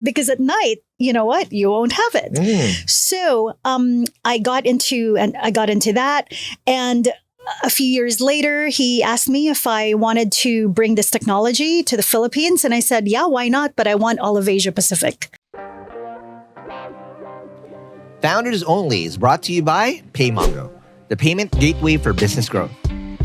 because at night, you know what? You won't have it. So I got into that. And a few years later, he asked me if I wanted to bring this technology to the Philippines. And I said, yeah, why not? But I want all of Asia Pacific. Founders Only is brought to you by PayMongo, the payment gateway for business growth.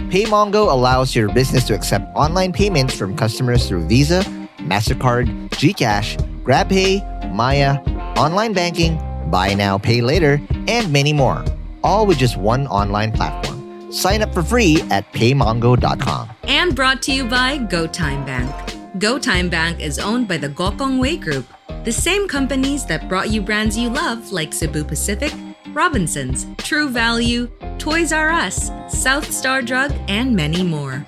PayMongo allows your business to accept online payments from customers through Visa, MasterCard, GCash, GrabPay, Maya, online banking, buy now, pay later, and many more, all with just one online platform. Sign up for free at paymongo.com. And brought to you by GoTime Bank. GoTime Bank is owned by the Gokong Wei Group, the same companies that brought you brands you love like Cebu Pacific, Robinsons, True Value, Toys R Us, South Star Drug, and many more.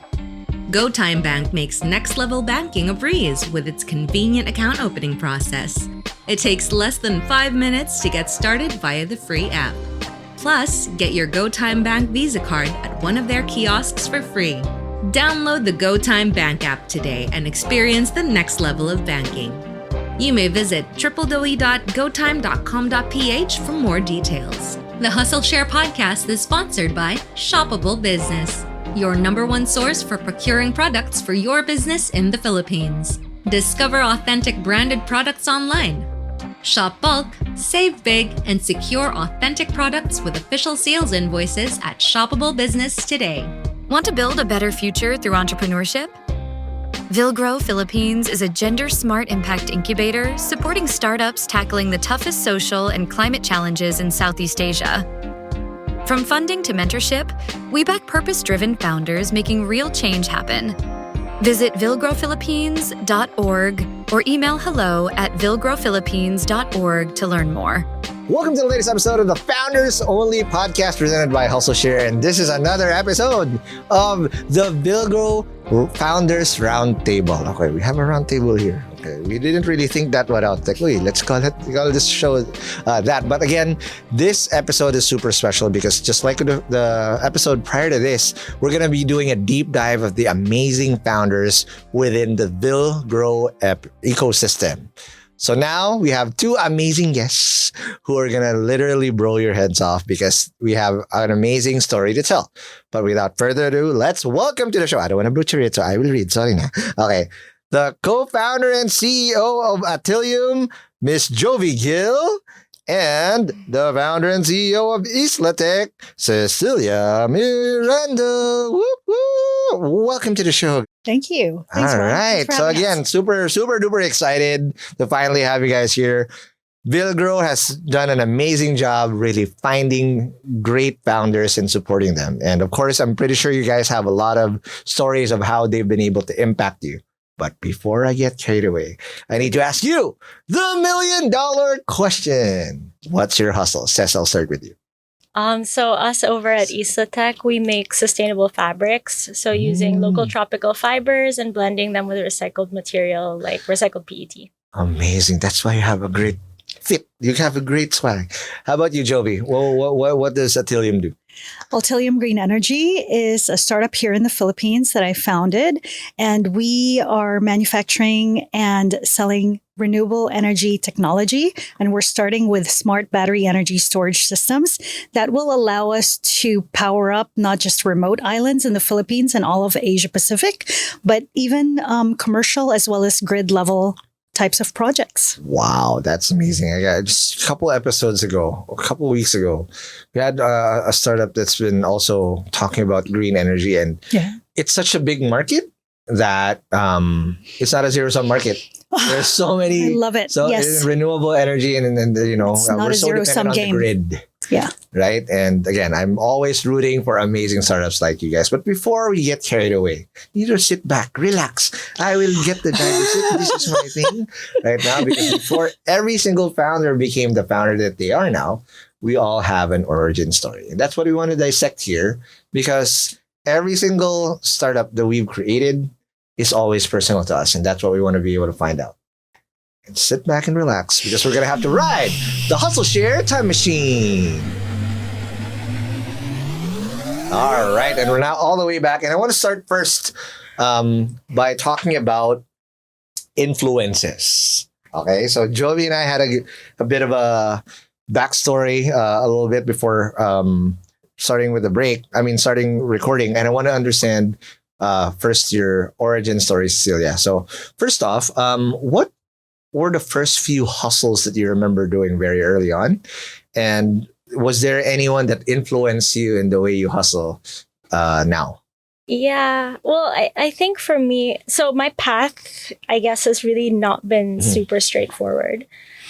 GoTime Bank makes next-level banking a breeze with its convenient account opening process. It takes less than 5 minutes to get started via the free app. Plus, get your GoTime Bank Visa card at one of their kiosks for free. Download the GoTime Bank app today and experience the next level of banking. You may visit www.gotime.com.ph for more details. The Hustleshare podcast is sponsored by Shoppable Business, your #1 source for procuring products for your business in the Philippines. Discover authentic branded products online. Shop bulk, save big, and secure authentic products with official sales invoices at Shoppable Business today. Want to build a better future through entrepreneurship? Villgro Philippines is a gender-smart impact incubator supporting startups tackling the toughest social and climate challenges in Southeast Asia. From funding to mentorship, we back purpose-driven founders making real change happen. Visit villgrophilippines.org or email hello@villgrophilippines.org to learn more. Welcome to the latest episode of the Founders Only podcast presented by Hustleshare. And this is another episode of the Villgro Founders Roundtable. Okay, we have a roundtable here. Okay, we didn't really think that one out. Like, wait, let's call this show that. But again, this episode is super special because just like the episode prior to this, we're going to be doing a deep dive of the amazing founders within the Villgro ecosystem. So now we have two amazing guests who are going to literally blow your heads off because we have an amazing story to tell. But without further ado, let's welcome to the show. I don't want to butcher it, so I will read. Sorry na. Okay. The co-founder and CEO of Altilium, Miss Jovy Gill, and the founder and CEO of Isla-Tek, Cecilia Miranda. Woo, woo. Welcome to the show. Thank you. Thanks, All Ron. right. Thanks for So having again, us. super duper excited to finally have you guys here. Villgro has done an amazing job really finding great founders and supporting them. And of course, I'm pretty sure you guys have a lot of stories of how they've been able to impact you. But before I get carried away, I need to ask you the $1 million question. What's your hustle? Cess, I'll start with you. So us over at Isla-Tek, we make sustainable fabrics. So using local tropical fibers and blending them with recycled material like recycled PET. Amazing. That's why you have a great fit. You have a great swag. How about you, Jovy? What does Altilium do? Altilium Green Energy is a startup here in the Philippines that I founded, and we are manufacturing and selling renewable energy technology. And we're starting with smart battery energy storage systems that will allow us to power up not just remote islands in the Philippines and all of Asia Pacific, but even commercial as well as grid level types of projects. Wow, that's amazing. I got just a couple weeks ago, we had a startup that's been also talking about green energy, and it's such a big market that it's not a zero-sum market. There's so many. I love it. So yes. renewable energy, and It's not we're a so zero-sum dependent on game. the grid. Yeah. Right. And again, I'm always rooting for amazing startups like you guys. But before we get carried away, you just sit back, relax. I will get the time to sit. This is my thing right now, because before every single founder became the founder that they are now, we all have an origin story. And that's what we want to dissect here, because every single startup that we've created is always personal to us. And that's what we want to be able to find out. And sit back and relax, because we're going to have to ride the Hustleshare time machine. All right. And we're now all the way back. And I want to start first by talking about influences. Okay, so Jovi and I had a bit of a backstory a little bit before starting with the break. I mean, starting recording, and I want to understand first your origin story, Cecilia. So first off, what were the first few hustles that you remember doing very early on, and was there anyone that influenced you in the way you hustle now? Yeah. Well, I think for me, so my path, I guess, has really not been super straightforward.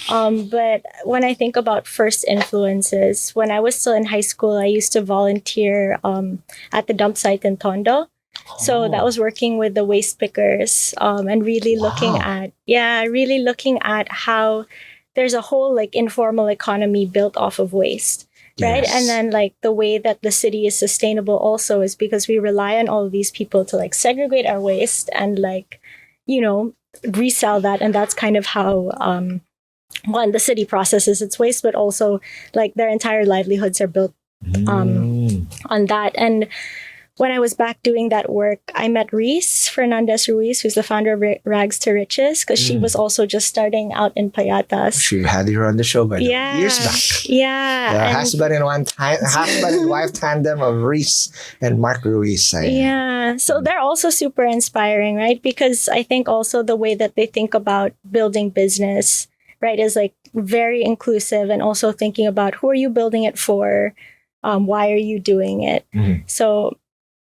But when I think about first influences, when I was still in high school, I used to volunteer at the dump site in Tondo. So that was working with the waste pickers and really looking at how there's a whole like informal economy built off of waste. Right. Yes. And then like the way that the city is sustainable also is because we rely on all of these people to like segregate our waste and like, resell that. And that's kind of how, one, the city processes its waste, but also like their entire livelihoods are built on that. And when I was back doing that work, I met Reese Fernandez Ruiz, who's the founder of Rags to Riches, because she was also just starting out in Payatas. She had you on the show by years back. Yeah. The husband and wife tandem of Reese and Mark Ruiz. So they're also super inspiring, right? Because I think also the way that they think about building business, right, is like very inclusive, and also thinking about who are you building it for? Why are you doing it? So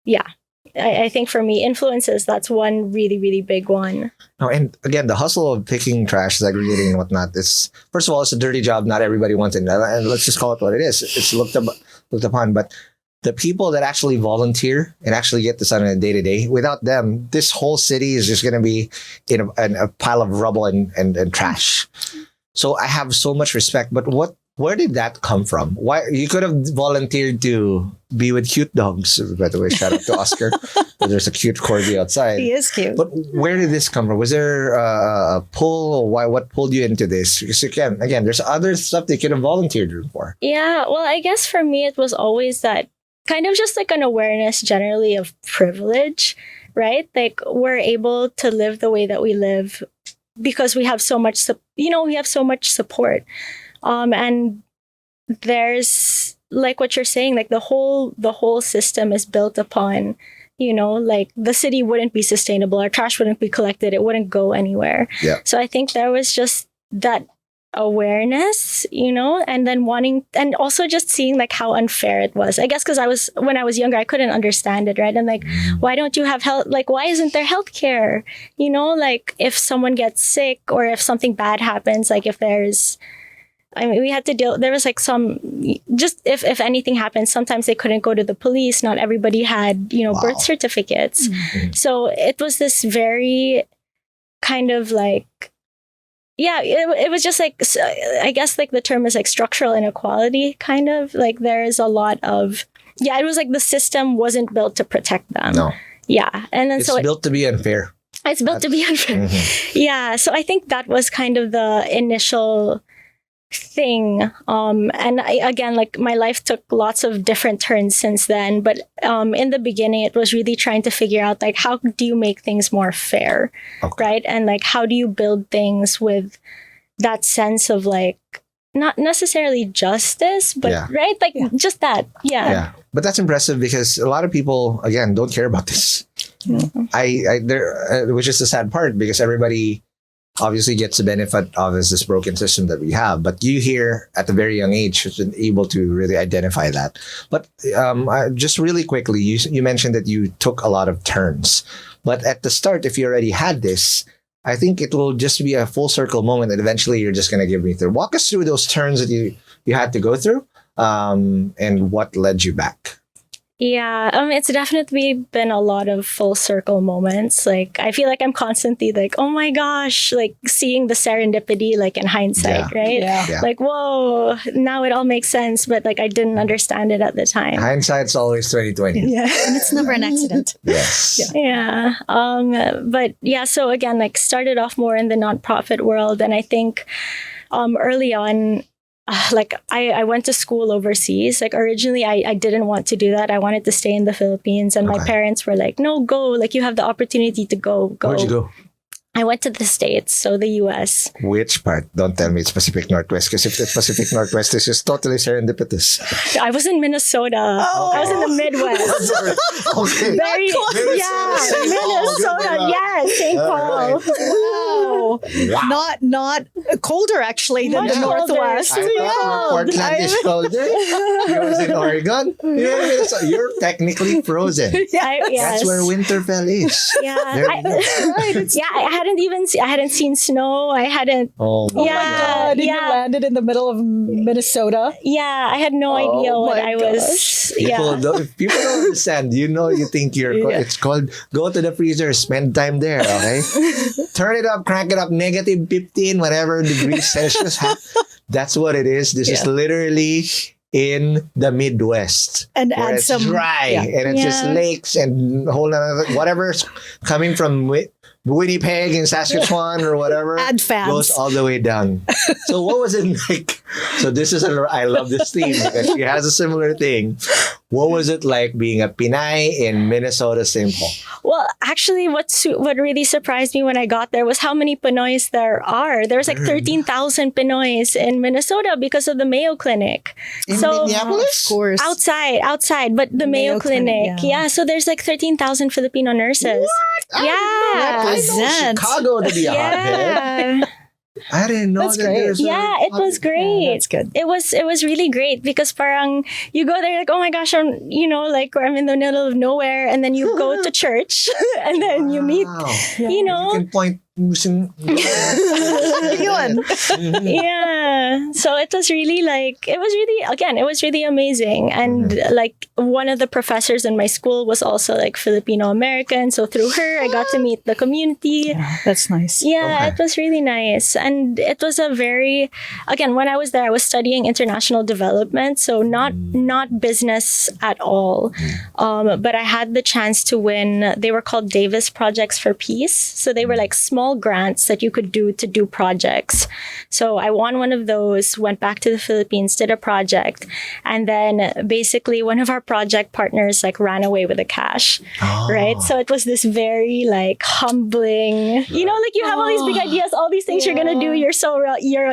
yeah, I think for me, influences, that's one really, really big one. No, and again, the hustle of picking trash, segregating and whatnot is, first of all, it's a dirty job. Not everybody wants it. And let's just call it what it is. It's looked upon. But the people that actually volunteer and actually get this done on a day-to-day, without them, this whole city is just going to be in a pile of rubble and trash. So I have so much respect. But where did that come from? Why you could have volunteered to be with cute dogs? By the way, shout out to Oscar. There's a cute corgi outside. He is cute. But where did this come from? Was there a pull? What pulled you into this? Because again, there's other stuff they could have volunteered for. Yeah, well, I guess for me, it was always that kind of just like an awareness generally of privilege, right? Like we're able to live the way that we live because we have so much, we have so much support. And there's like what you're saying, like the whole system is built upon, like the city wouldn't be sustainable, our trash wouldn't be collected, it wouldn't go anywhere. Yeah. So I think there was just that awareness, and then wanting, and also just seeing like how unfair it was. I guess because when I was younger, I couldn't understand it, right? And like, why don't you have health? Like, why isn't there healthcare? Like if someone gets sick or if something bad happens, like if there's, we had to deal, there was like just if anything happened, sometimes they couldn't go to the police. Not everybody had, birth certificates. So it was this very kind of like, it was just like, I guess like the term is like structural inequality, kind of like there is a lot of, it was like the system wasn't built to protect them. No. Yeah. And then it's built to be unfair. It's built to be unfair. Yeah. So I think that was kind of the initial thing. And again, like my life took lots of different turns since then. But in the beginning, it was really trying to figure out like, how do you make things more fair? Okay. Right? And like, how do you build things with that sense of like, not necessarily justice, but right? Like just that. Yeah. But that's impressive because a lot of people, again, don't care about this. Which is the sad part because everybody obviously gets the benefit of this broken system that we have. But you here at a very young age have been able to really identify that. But just really quickly, you mentioned that you took a lot of turns. But at the start, if you already had this, I think it will just be a full circle moment that eventually you're just going to give me through. Walk us through those turns that you had to go through and what led you back. Yeah, it's definitely been a lot of full circle moments. Like, I feel like I'm constantly like, oh my gosh, like seeing the serendipity, like in hindsight, right? Yeah. Like, whoa, now it all makes sense. But like, I didn't understand it at the time. Hindsight's always 20/20. Yeah, and it's never an accident. Yes. Yeah. But yeah, so again, like started off more in the nonprofit world. And I think early on, like I went to school overseas. Like originally I didn't want to do that. I wanted to stay in the Philippines and my parents were like, no, go. Like you have the opportunity to go. Where'd you go? I went to the States, so the US. Which part? Don't tell me it's Pacific Northwest, because if the Pacific Northwest is just totally serendipitous. I was in Minnesota. I was in the Midwest. Okay. Very, Minnesota. Yes, St. Paul. Wow. Wow. Not colder actually than Much the colder. Northwest. I thought Portland is colder. Yours in Oregon. You're technically frozen. Yes. That's where Winterfell is. Yeah. There you go. I hadn't seen snow. I hadn't. Oh my Yeah. God. You landed in the middle of Minnesota. Yeah, I had no idea what my I was. People Yeah. don't, if people don't understand, you think it's called go to the freezer, spend time there, okay? Turn it up, crank it up, negative 15, whatever degrees Celsius. That's what it is. This is literally in the Midwest. And where add it's some dry and it's just Yeah. lakes and whole other, whatever's coming from Winnipeg and Saskatchewan or whatever Add fans. goes all the way down. So what was it like? So this is I love this theme because she has a similar thing. What was it like being a Pinay in Minnesota, St. Paul? Well, actually, what really surprised me when I got there was how many Pinoys there are. There's like 13,000 Pinoys in Minnesota because of the Mayo Clinic. In So Minneapolis? Of course. outside, but the Mayo, Mayo Clinic. Clinic, Yeah, so there's like 13,000 Filipino nurses. I Yeah. know Present. Chicago to be a hotbed. Yeah. I didn't know That's that great. there's a Yeah, it was hotbed. great. That's good. It was really great because parang you go there like, oh my gosh, I'm like I'm in the middle of nowhere, and then you go to church and then you meet, Wow. you know. You can point. Yun. Yeah, so it was really amazing, and like one of the professors in my school was also like Filipino American, so through her I got to meet the community. Yeah, that's nice. Yeah, Okay. it was really nice. And it was when I was there, I was studying international development. So not business at all. But I had the chance to win, they were called Davis Projects for Peace. So they were like small grants that you could do to do projects. So I won one of those, went back to the Philippines, did a project. And then basically one of our project partners like ran away with the cash. Right? So it was this very like humbling, like you have all these big ideas, all these things you're gonna do. You're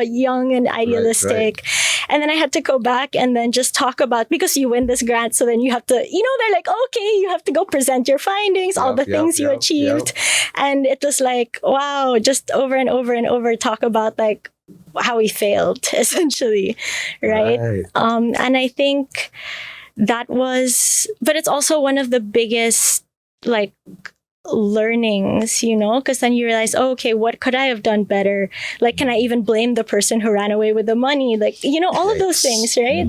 young and idealistic. And then I had to go back and then just talk about, because you win this grant, so then you have to, they're like, okay, you have to go present your findings, all the things you achieved. And it was like, wow, just over and over and over talk about like how we failed essentially. Right. And I think but it's also one of the biggest like learnings, because then you realize, oh, okay, what could I have done better? Like, can I even blame the person who ran away with the money? Like, all of those things, right?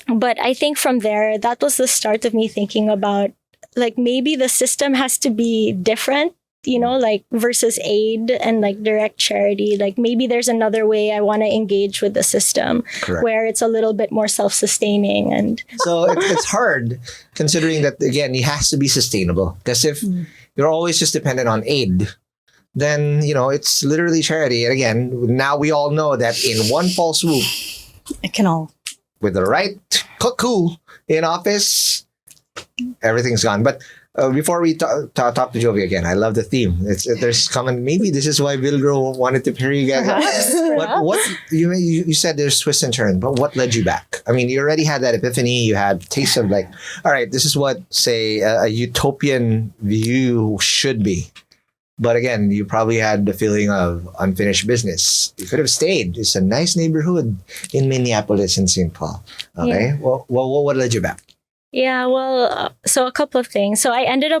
But I think from there, that was the start of me thinking about like maybe the system has to be different, like versus aid and like direct charity. Like maybe there's another way I want to engage with the system. Correct. Where it's a little bit more self-sustaining. And So it's hard considering that, again, it has to be sustainable. Because if you're always just dependent on aid, then, it's literally charity. And again, now we all know that in one false swoop, It can all. with the right cuckoo in office, everything's gone. But before we talk to Jovy again, I love the theme. There's common. Maybe this is why Villgro wanted to pair you guys up. What you said there's twists and turns, but what led you back? I mean, you already had that epiphany. You had taste of like, all right, this is what say a utopian view should be. But again, you probably had the feeling of unfinished business. You could have stayed. It's a nice neighborhood in Minneapolis and St. Paul. Okay, well, what led you back? yeah, well, so a couple of things. So I ended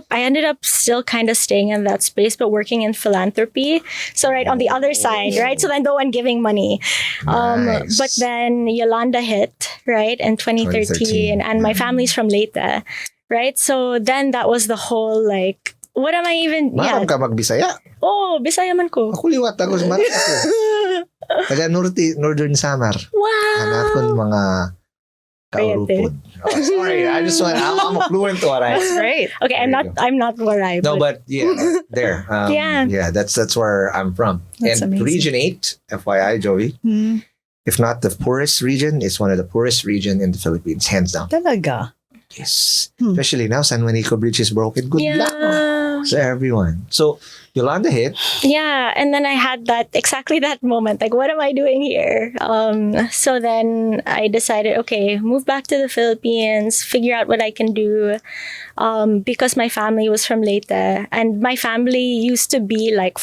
up still kind of staying in that space, but working in philanthropy. So right on the other side, right? So then the one giving money. Nice. But then Yolanda hit, right, in 2013. And my family's from Leyte, right? So then that was the whole like, what am I even... Maram ka magbisaya. Oh, Bisaya man ko. Ako liwat ako sa Maram ako. Taga Northern Samar. Wow. Hanapon mga kaurupod. Oh, sorry, I'm a fluent alright. That's great. Okay, I'm not Waray. No, but yeah, there. Yeah. That's where I'm from. That's and amazing. Region 8, FYI, Jovy, if not the poorest region, it's one of the poorest region in the Philippines, hands down. Talaga. Yes. Especially now, San Juanico Bridge is broken. Good luck Yeah. to everyone. So, Yolanda hit. Yeah, and then I had exactly that moment, like, what am I doing here? So then I decided, okay, move back to the Philippines, figure out what I can do, because my family was from Leyte, and my family used to be like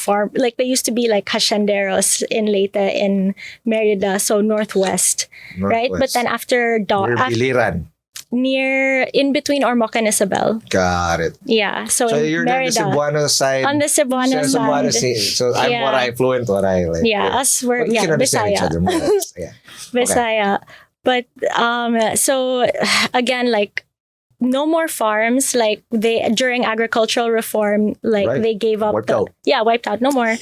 they used to be like hacienderos in Leyte in Merida, so northwest, right? But then after Near Biliran. near in between Ormoc and Isabel. Got it. Yeah, so in you're on Merida. the Cebuano side. On the Cebuano side. So I'm Yeah. what I fluent, what I like. Yeah, us were But we can understand each Bisaya. other more or less. Yeah. Bisaya. But so again, like, no more farms. Like, they during agricultural reform, like, Right. they gave up. Wiped out. Yeah, wiped out. No more.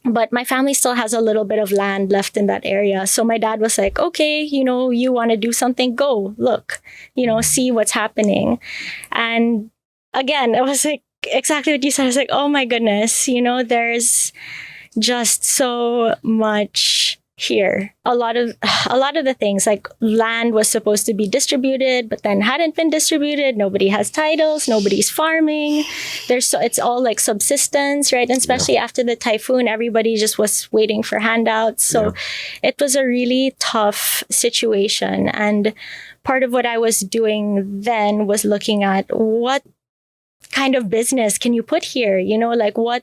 But my family still has a little bit of land left in that area. So my dad was like, okay, you want to do something, go look, see what's happening. And again, it was like exactly what you said. I was like, oh my goodness, there's just so much here. A lot of the things, like, land was supposed to be distributed, but then hadn't been distributed. Nobody has titles. Nobody's farming. It's all like subsistence, right? And especially after the typhoon, everybody just was waiting for handouts. So it was a really tough situation. And part of what I was doing then was looking at what kind of business can you put here? Like, what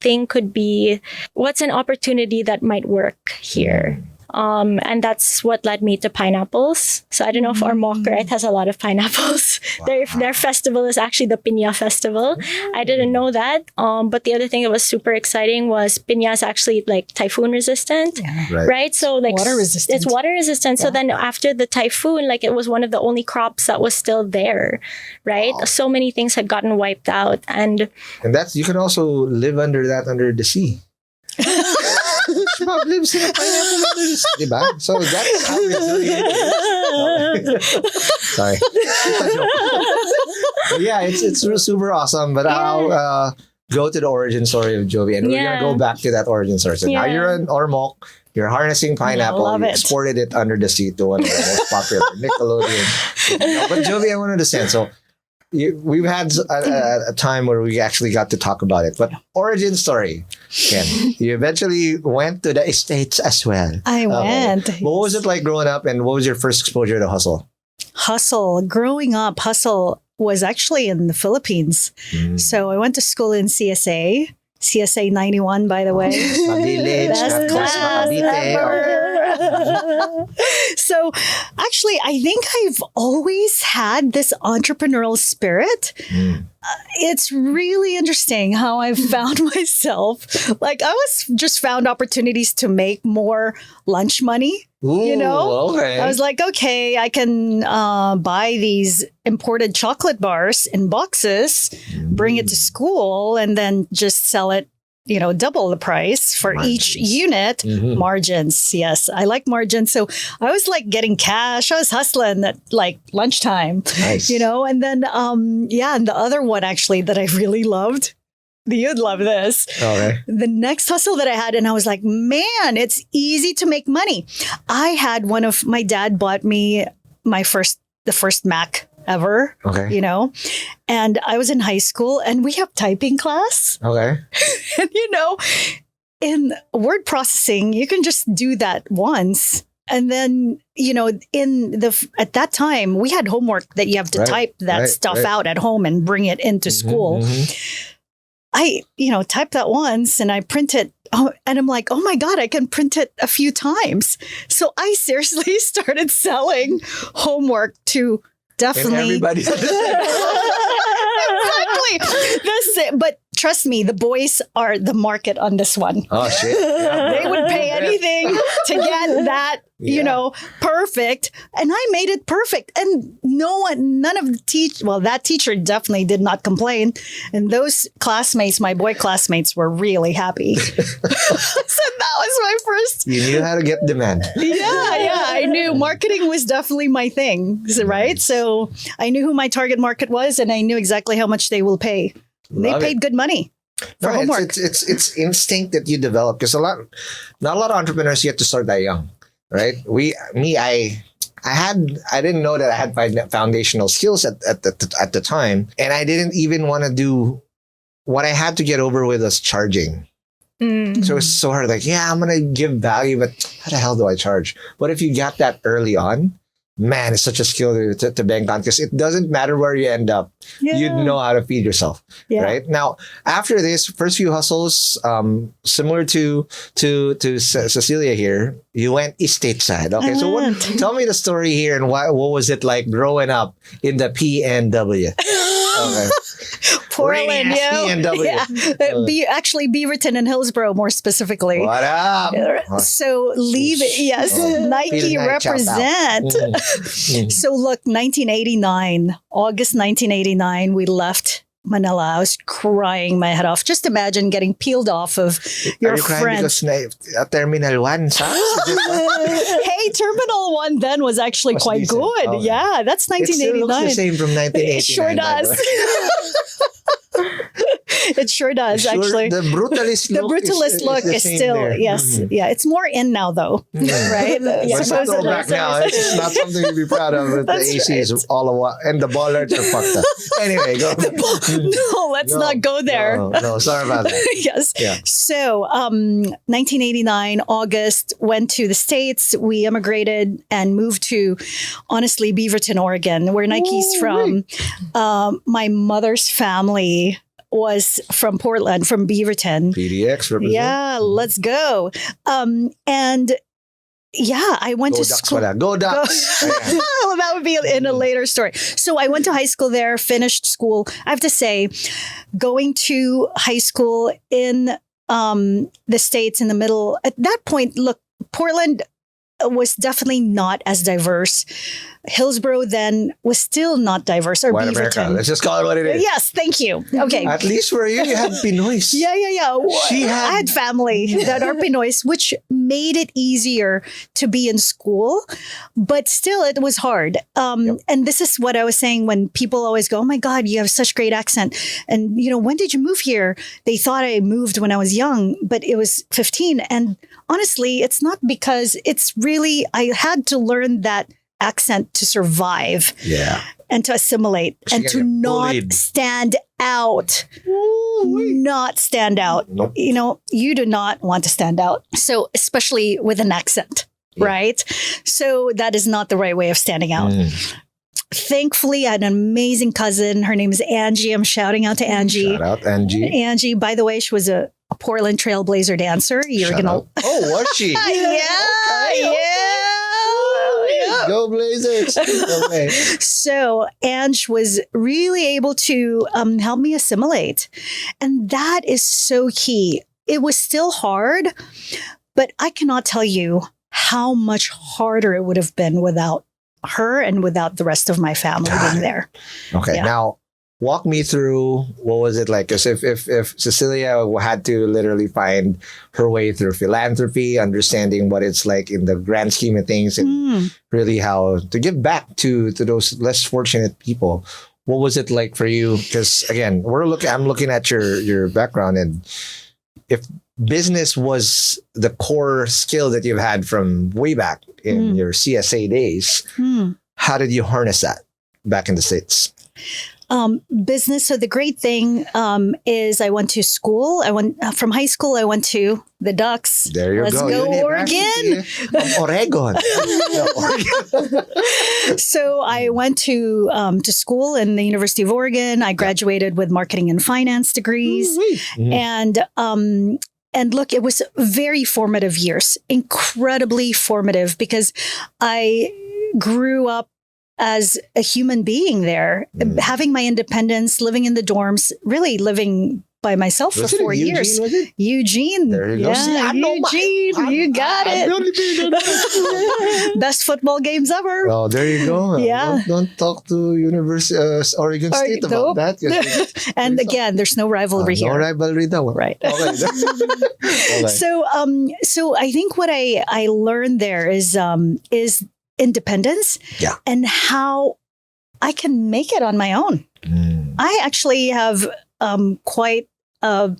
thing could be, what's an opportunity that might work here? And that's what led me to pineapples. So I don't know if Ormoc, right, has a lot of pineapples. Their festival is actually the Piña Festival. I didn't know that. But the other thing that was super exciting was Piña is actually like typhoon resistant, right? So like Water resistant. It's water resistant. So then after the typhoon, like, it was one of the only crops that was still there, right? So many things had gotten wiped out, and that's, you can also live under the sea. SpongeBob lives in a pineapple under the sea, diba? So that's how resilient it is. Sorry. But yeah, it's super awesome. But I'll go to the origin story of Jovy, and we're gonna go back to that origin story. So now you're in Ormoc. You're harnessing pineapple. love You it. exported it under the sea to one of the most popular Nickelodeon. But Jovy, I wanted to say, so we've had a time where we actually got to talk about it. But origin story, Ken, you eventually went to the States as well. I went. What was it like growing up, and what was your first exposure to hustle? Hustle. Growing up, hustle was actually in the Philippines. So I went to school in CSA 91, by the way. Mabilis, Best Class class Cavite, ever. So actually, I think I've always had this entrepreneurial spirit. It's really interesting how I've found myself. Like, I was just found opportunities to make more lunch money. Okay. I was like, okay, I can buy these imported chocolate bars in boxes, bring it to school, and then just sell it, double the price for each unit. Margins. Yes, I like margins. So I was like getting cash. I was hustling at like lunchtime, Nice. and then, and the other one actually that I really loved. You'd love this. Okay. The next hustle that I had, and I was like, man, it's easy to make money. I had my dad bought me the first Mac ever, Okay. and I was in high school and we have typing class. Okay. And, in word processing, you can just do that once. And then, at that time, we had homework that you have to type that stuff out at home and bring it into school. I, typed that once and I print it. Oh, and I'm like, oh my God, I can print it a few times. So I seriously started selling homework to And definitely. everybody. Exactly. But trust me, the boys are the market on this one. Oh shit. Yeah. They would pay anything to get that, perfect. And I made it perfect. And none of the that teacher definitely did not complain. And those classmates, my boy classmates, were really happy. So that was my first. You knew how to get demand. Yeah. I knew marketing was definitely my thing, right? So I knew who my target market was and I knew exactly how much they will pay. They Love paid it. good money for homework. It's instinct that you develop, because not a lot of entrepreneurs get to start that young, right? I didn't know that I had foundational skills at the time, and I didn't even want to do what I had to get over with was charging. So it's so hard. Like, yeah, I'm gonna give value, but how the hell do I charge? But if you got that early on, man, it's such a skill to bank on, because it doesn't matter where you end up. Yeah. You'd know how to feed yourself, Yeah. right? Now, after this first few hustles, similar to Cecilia here, you went stateside. Okay, so tell me the story here, and what was it like growing up in the PNW? Okay. Portland, PNW. Actually, Beaverton and Hillsborough, more specifically. What up? So Nike Feeling like represent. So look, 1989, August 1989, we left Manila. I was crying my head off. Just imagine getting peeled off of your Are you crying friends. because Terminal 1 sucks? Hey, Terminal 1 then was actually Was quite decent. good. Okay. Yeah, that's It still looks 1989. the same from 1989. It sure by the does. way. It sure does, Sure, actually. the brutalist The look brutalist look the is same still, there. yes. Mhm. Yeah, it's more in now, though. Right? But it's not Supposedly. throwback now. It's not something to be proud of. With the That's AC is all of what, and the bollards are fucked up. Anyway, go. No, let's No, not go there. No, sorry about that. Yes. Yeah. So, 1989, August, went to the States. We immigrated and moved to, honestly, Beaverton, Oregon, where Nike's from. My mother's family was from Portland, from Beaverton. PDX represent. Yeah, let's go. And yeah, I went Go to Ducks school. pala. Go Ducks. Ayan. Well, that would be in a later story. So I went to high school there, finished school. I have to say, going to high school in the States in the middle, at that point, look, Portland was definitely not as diverse. Hillsborough then was still not diverse, or White America. Beaverton. Let's just call it what it is. Yes, thank you. Okay. At least for you had Pinoys. Yeah. She I had family that are Pinoys, which made it easier to be in school, but still it was hard. And this is what I was saying when people always go, "Oh my God, you have such great accent." And, when did you move here? They thought I moved when I was young, but it was 15. And honestly, it's not, because it's really, I had to learn that accent to survive. Yeah. And to assimilate She and got to not bullied. stand out. Not stand out. Nope. You do not want to stand out. So, especially with an accent, right? So, that is not the right way of standing out. Thankfully, I had an amazing cousin. Her name is Angie. I'm shouting out to Angie. Shout out, Angie. Angie, by the way, she was a Portland Trailblazer dancer. You're Shout gonna. out. Oh, was she? Yeah. Go Blazers. Okay. So Ange was really able to help me assimilate. And that is so key. It was still hard, but I cannot tell you how much harder it would have been without her and without the rest of my family being there. Okay. Yeah. Now, walk me through, what was it like? Because if Cecilia had to literally find her way through philanthropy, understanding what it's like in the grand scheme of things, and really how to give back to those less fortunate people, what was it like for you? Because again, I'm looking at your background, and if business was the core skill that you've had from way back in your CSA days, how did you harness that back in the States? Business. So the great thing is I went to school. I went from high school. I went to the Ducks. There you Let's go. go, Oregon. Oregon. No, Oregon. So I went to school in the University of Oregon. I graduated with marketing and finance degrees, and look, it was very formative years, incredibly formative, because I grew up as a human being there, having my independence, living in the dorms, really living by myself for Was it 4 in Eugene, years. was it? Eugene. There you go. Yeah, See, I know Eugene. You got I'm the only thing that it. Best football games ever. Oh, there you go. Yeah. Don't talk to University Oregon State about Nope. that. 'Cause And again, there's no rivalry no here. rivalry daw. Right. Okay. Okay. So I think what I learned there is independence, and how I can make it on my own. I actually have quite an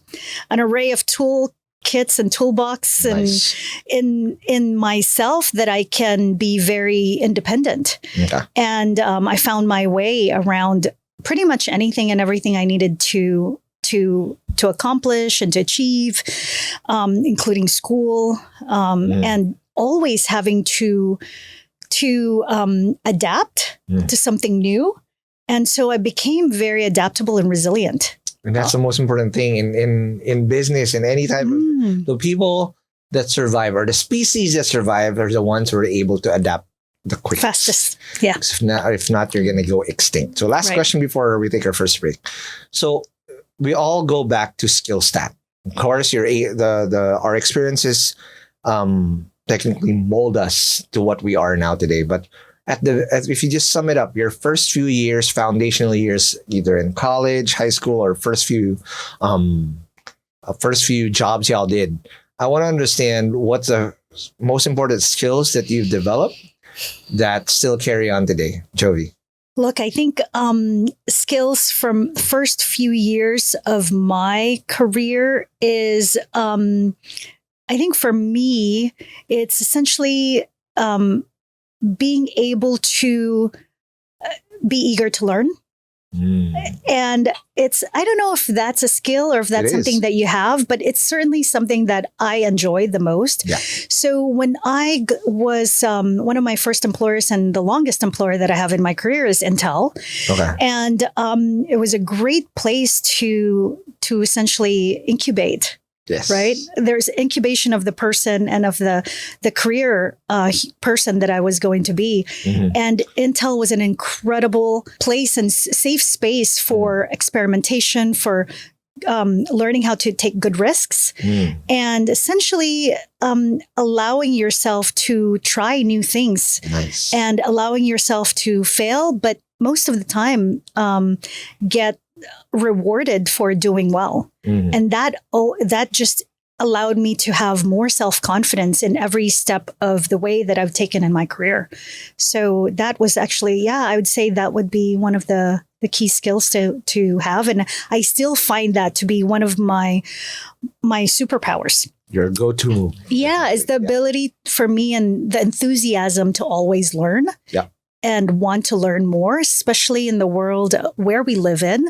array of tool kits and toolbox and Nice. in myself that I can be very independent. Okay. And I found my way around pretty much anything and everything I needed to to accomplish and to achieve, including school, and always having to adapt to something new. And so I became very adaptable and resilient. And that's the most important thing in business and any type of the people that survive or the species that survive are the ones who are able to adapt the quickest. Fastest. Yeah. If not, you're going to go extinct. So last question before we take our first break. So we all go back to skill stat. Of course, our experiences technically mold us to what we are now today. But if you just sum it up, your first few years, foundational years, either in college, high school, or first few jobs y'all did, I want to understand what's the most important skills that you've developed that still carry on today, Jovy. Look, I think skills from the first few years of my career is, I think for me, it's essentially being able to be eager to learn. And I don't know if that's a skill or if that's something that you have, but it's certainly something that I enjoy the most. Yeah. So when I was one of my first employers and the longest employer that I have in my career is Intel. Okay. And it was a great place to essentially incubate. Yes. Right. There's incubation of the person and of the career person that I was going to be. And Intel was an incredible place and safe space for experimentation, for learning how to take good risks and essentially allowing yourself to try new things and allowing yourself to fail, but most of the time get rewarded for doing well. And that just allowed me to have more self-confidence in every step of the way that I've taken in my career. So that was actually, I would say that would be one of the key skills to have. And I still find that to be one of my superpowers. Your go-to. Yeah, is the ability for me and the enthusiasm to always learn. Yeah. And want to learn more, especially in the world where we live in.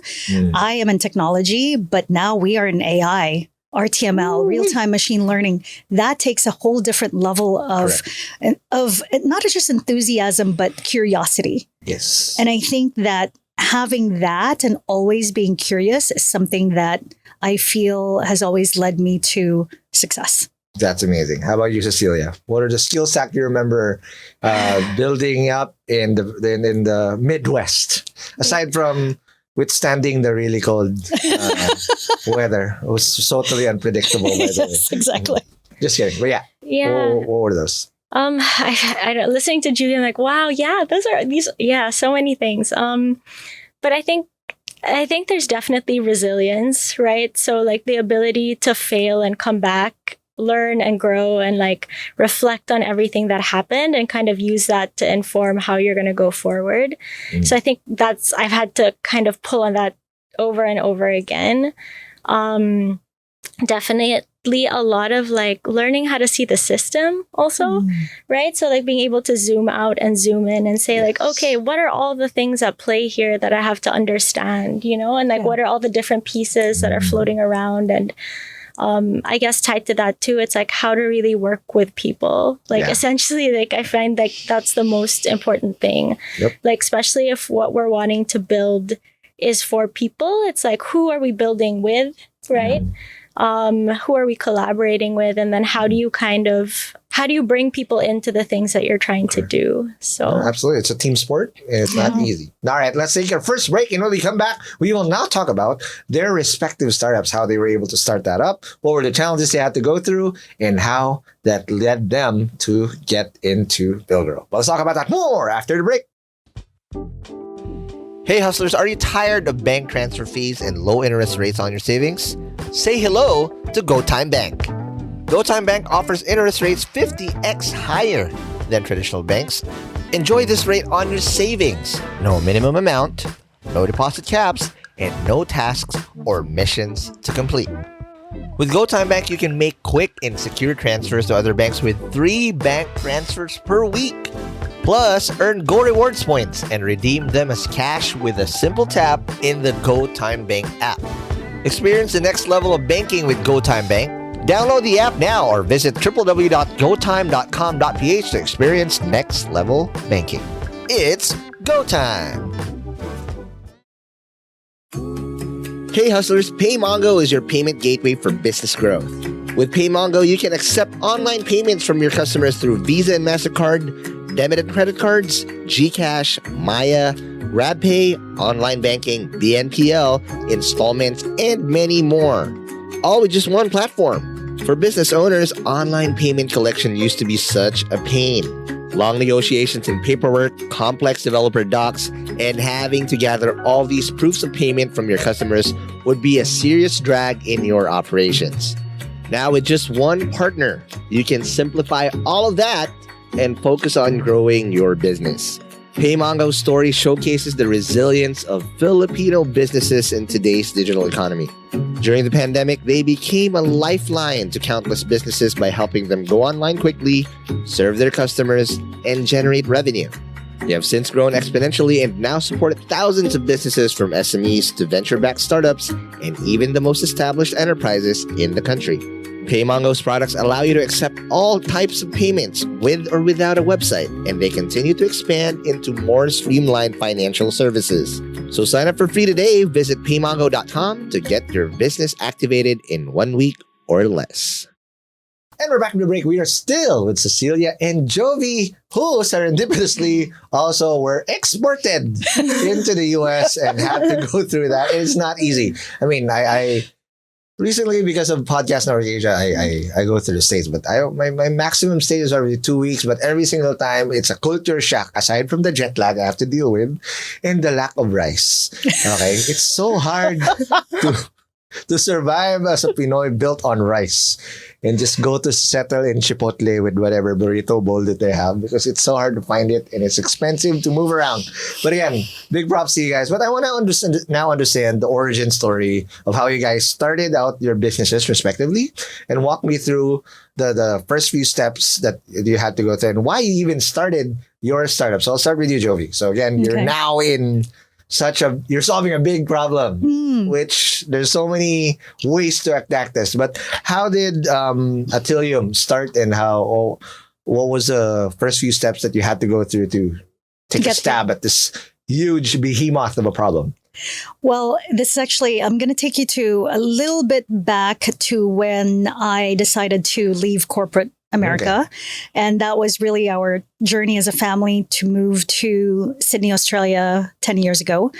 I am in technology, but now we are in AI, RTML, real-time machine learning. That takes a whole different level of not just enthusiasm, but curiosity. Yes. And I think that having that and always being curious is something that I feel has always led me to success. That's amazing. How about you, Cecilia? What are the skill sets you remember building up in the Midwest, aside from withstanding the really cold weather? It was totally unpredictable. By the way. Exactly. Just kidding. But yeah. What were those? I don't, listening to Julie, I'm like, wow, so many things. But I think there's definitely resilience, right? So like the ability to fail and come back, learn and grow and like reflect on everything that happened and kind of use that to inform how you're going to go forward. So I think I've had to kind of pull on that over and over again. Definitely a lot of like learning how to see the system also, right? So like being able to zoom out and zoom in and say like, okay, what are all the things at play here that I have to understand, and like what are all the different pieces that are floating around. And I guess tied to that too, it's like how to really work with people. Like essentially, like I find like that's the most important thing. Like especially if what we're wanting to build is for people, it's like who are we building with, right? Who are we collaborating with, and then how do you bring people into the things that you're trying to do? So absolutely, it's a team sport and it's not easy. All right, let's take our first break, and when we come back, we will now talk about their respective startups, how they were able to start that up, what were the challenges they had to go through, and how that led them to get into Villgro. But let's talk about that more after the break. Hey hustlers, are you tired of bank transfer fees and low interest rates on your savings? Say hello to GoTime Bank. GoTime Bank offers interest rates 50x higher than traditional banks. Enjoy this rate on your savings. No minimum amount, no deposit caps, and no tasks or missions to complete. With GoTime Bank, you can make quick and secure transfers to other banks with 3 bank transfers per week. Plus, earn Go Rewards points and redeem them as cash with a simple tap in the GoTime Bank app. Experience the next level of banking with GoTime Bank. Download the app now or visit www.gotime.com.ph to experience next level banking. It's GoTime! Hey hustlers, PayMongo is your payment gateway for business growth. With PayMongo, you can accept online payments from your customers through Visa and MasterCard, debit and credit cards, GCash, Maya, GrabPay, online banking, BNPL, installments, and many more. All with just one platform. For business owners, online payment collection used to be such a pain. Long negotiations and paperwork, complex developer docs, and having to gather all these proofs of payment from your customers would be a serious drag in your operations. Now with just one partner, you can simplify all of that and focus on growing your business. PayMongo's story showcases the resilience of Filipino businesses in today's digital economy. During the pandemic, they became a lifeline to countless businesses by helping them go online quickly, serve their customers, and generate revenue. They have since grown exponentially and now support thousands of businesses from SMEs to venture-backed startups and even the most established enterprises in the country. PayMongo's products allow you to accept all types of payments with or without a website, and they continue to expand into more streamlined financial services. So sign up for free today. Visit paymongo.com to get your business activated in 1 week or less. And we're back from the break. We are still with Cecilia and Jovy, who serendipitously also were exported into the US and had to go through that. It's not easy. I mean, I recently, because of Podcast Network Asia, I go through the States, but my maximum stays are 2 weeks, but every single time it's a culture shock, aside from the jet lag I have to deal with, and the lack of rice. Okay? It's so hard to survive as a Pinoy built on rice and just go to settle in Chipotle with whatever burrito bowl that they have, because it's so hard to find it and it's expensive to move around. But again, big props to you guys. But I want to understand the origin story of how you guys started out your businesses respectively, and walk me through the first few steps that you had to go through and why you even started your startup. So I'll start with you, Jovy. So again, you're now in you're solving a big problem, which there's so many ways to attack this. But how did Altilium start, and what was the first few steps that you had to go through to take a stab at this huge behemoth of a problem? Well, this is actually, I'm going to take you to a little bit back to when I decided to leave corporate America. Okay. And that was really our journey as a family to move to Sydney, Australia 10 years ago.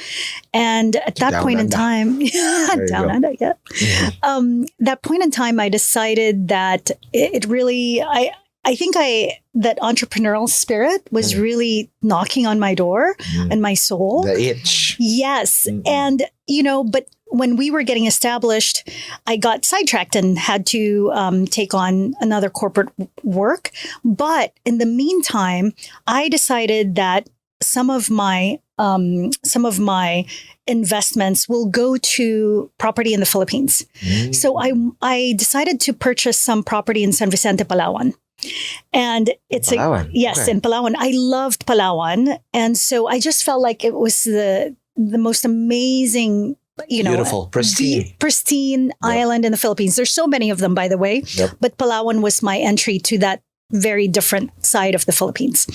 And at that point in time, down under, yeah. Mm-hmm. That point in time, I decided that it really, I think that entrepreneurial spirit was really knocking on my door and my soul. The itch. Yes. And, but when we were getting established, I got sidetracked and had to take on another corporate work. But in the meantime, I decided that some of my investments will go to property in the Philippines. So I decided to purchase some property in San Vicente, Palawan. And it's in Palawan. I loved Palawan, and so I just felt like it was the most amazing, beautiful, pristine island in the Philippines. There's so many of them, by the way, but Palawan was my entry to that very different side of the Philippines.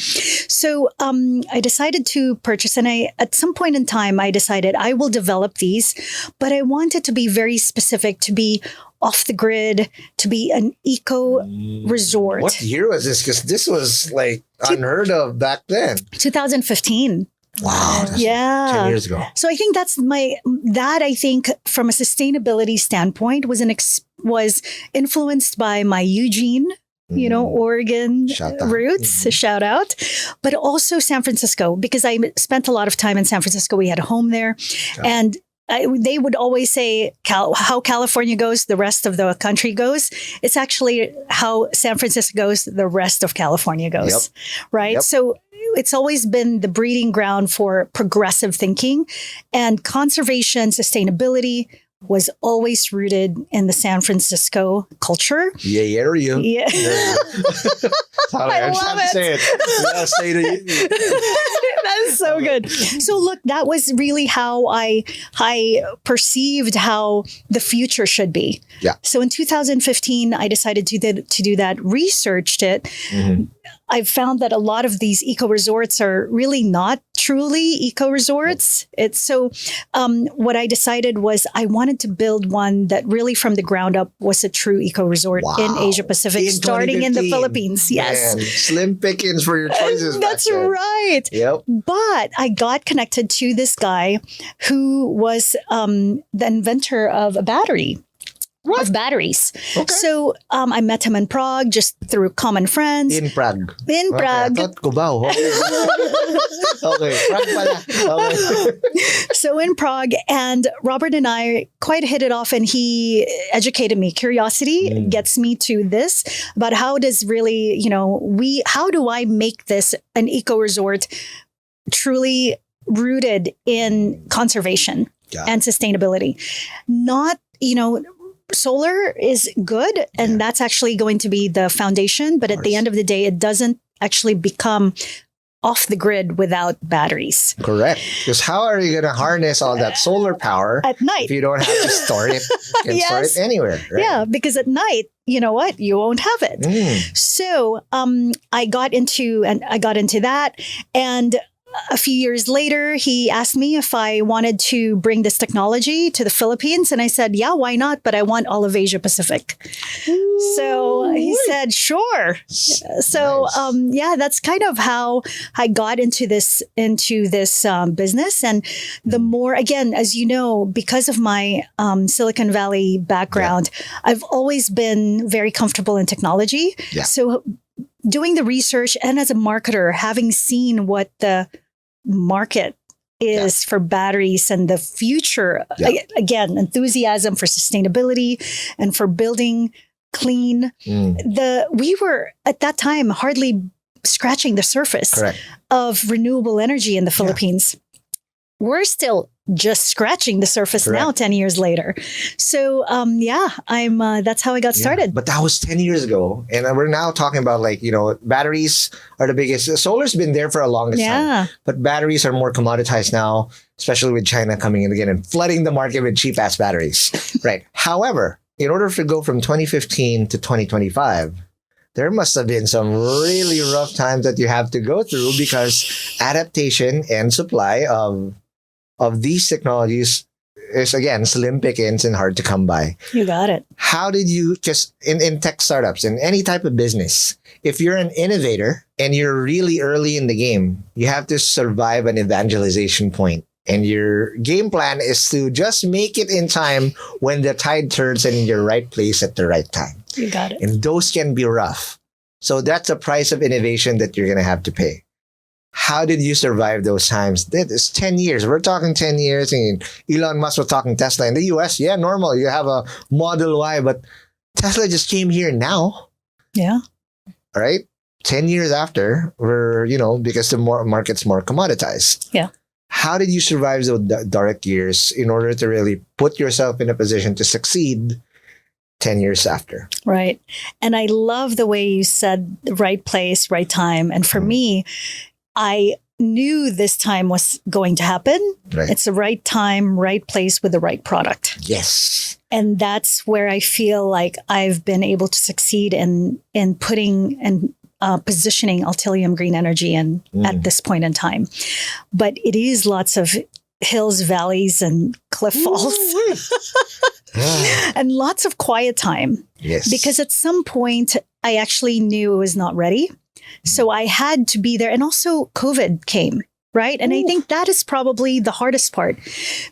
So I decided to purchase, and at some point in time, I decided I will develop these, but I wanted to be very specific, to be off the grid, to be an eco resort. What year was this? Because this was like unheard of back then. 2015. Wow. That's 10 years ago. So I think I think from a sustainability standpoint was influenced by my Eugene, Oregon roots, shout out, but also San Francisco, because I spent a lot of time in San Francisco. We had a home there, and they would always say how California goes, the rest of the country goes. It's actually how San Francisco goes, the rest of California goes, right? Yep. So it's always been the breeding ground for progressive thinking, and conservation, sustainability was always rooted in the San Francisco culture. Yeah. I love it. Say it. Say it. So good. So look, that was really how I perceived how the future should be. Yeah. So in 2015, I decided to do that, researched it. Mhm. I've found that a lot of these eco resorts are really not truly eco resorts. It's so what I decided was I wanted to build one that really from the ground up was a true eco resort in Wow. Asia Pacific, In starting in the 2015. Philippines. Yes. Man, slim pickings for your choices. back That's then. right. Yep. But I got connected to this guy who was the inventor of a battery. Of batteries. Okay. So I met him in Prague just through common friends. In Prague. In Okay, Prague. I thought Cubao. Okay, Prague pala. Okay. So in Prague, and Robert and I quite hit it off, and he educated me. Curiosity gets me to this about how does really, how do I make this an eco resort truly rooted in conservation Got and sustainability? Not, solar is good, and that's actually going to be the foundation. But at the end of the day, it doesn't actually become off the grid without batteries. Correct. Because how are you going to harness all that solar power At night. if you don't have to store it? You can store it anywhere. Right? Yeah, because at night, you know what? You won't have it. So I got into that, and a few years later, he asked me if I wanted to bring this technology to the Philippines, and I said, "Yeah, why not? But I want all of Asia Pacific." So he said, "Sure." So Nice. that's kind of how I got into this business, and the more, again, as you know, because of my Silicon Valley background, I've always been very comfortable in technology. Yeah. So doing the research, and as a marketer, having seen what the market is for batteries and the future, again, enthusiasm for sustainability and for building clean. We were at that time hardly scratching the surface Correct. of renewable energy in the Philippines. We're still just scratching the surface now, Correct. 10 years later. So, I'm. That's how I got started. But that was 10 years ago. And we're now talking about batteries are the biggest. Solar's been there for a longest time. But batteries are more commoditized now, especially with China coming in again and flooding the market with cheap ass batteries. Right. However, in order to go from 2015 to 2025, there must have been some really rough times that you have to go through because adaptation and supply of these technologies is, again, slim pickings and hard to come by. You got it. How did you just, in tech startups, in any type of business, if you're an innovator and you're really early in the game, you have to survive an evangelization point. And your game plan is to just make it in time when the tide turns and in your right place at the right time. You got it. And those can be rough. So that's a price of innovation that you're going to have to pay. How did you survive those times? It's 10 years. We're talking 10 years. And Elon Musk was talking Tesla. In the US, normal. You have a Model Y, but Tesla just came here now. Yeah. All right. 10 years after, because the market's more commoditized. Yeah. How did you survive those dark years in order to really put yourself in a position to succeed 10 years after? Right. And I love the way you said right place, right time. And for me, I knew this time was going to happen. Right. It's the right time, right place with the right product. Yes. And that's where I feel like I've been able to succeed in putting and positioning Altilium Green Energy at this point in time. But it is lots of hills, valleys, and cliff falls. And lots of quiet time. Yes. Because at some point, I actually knew I was not ready. So I had to be there. And also COVID came, right? And I think that is probably the hardest part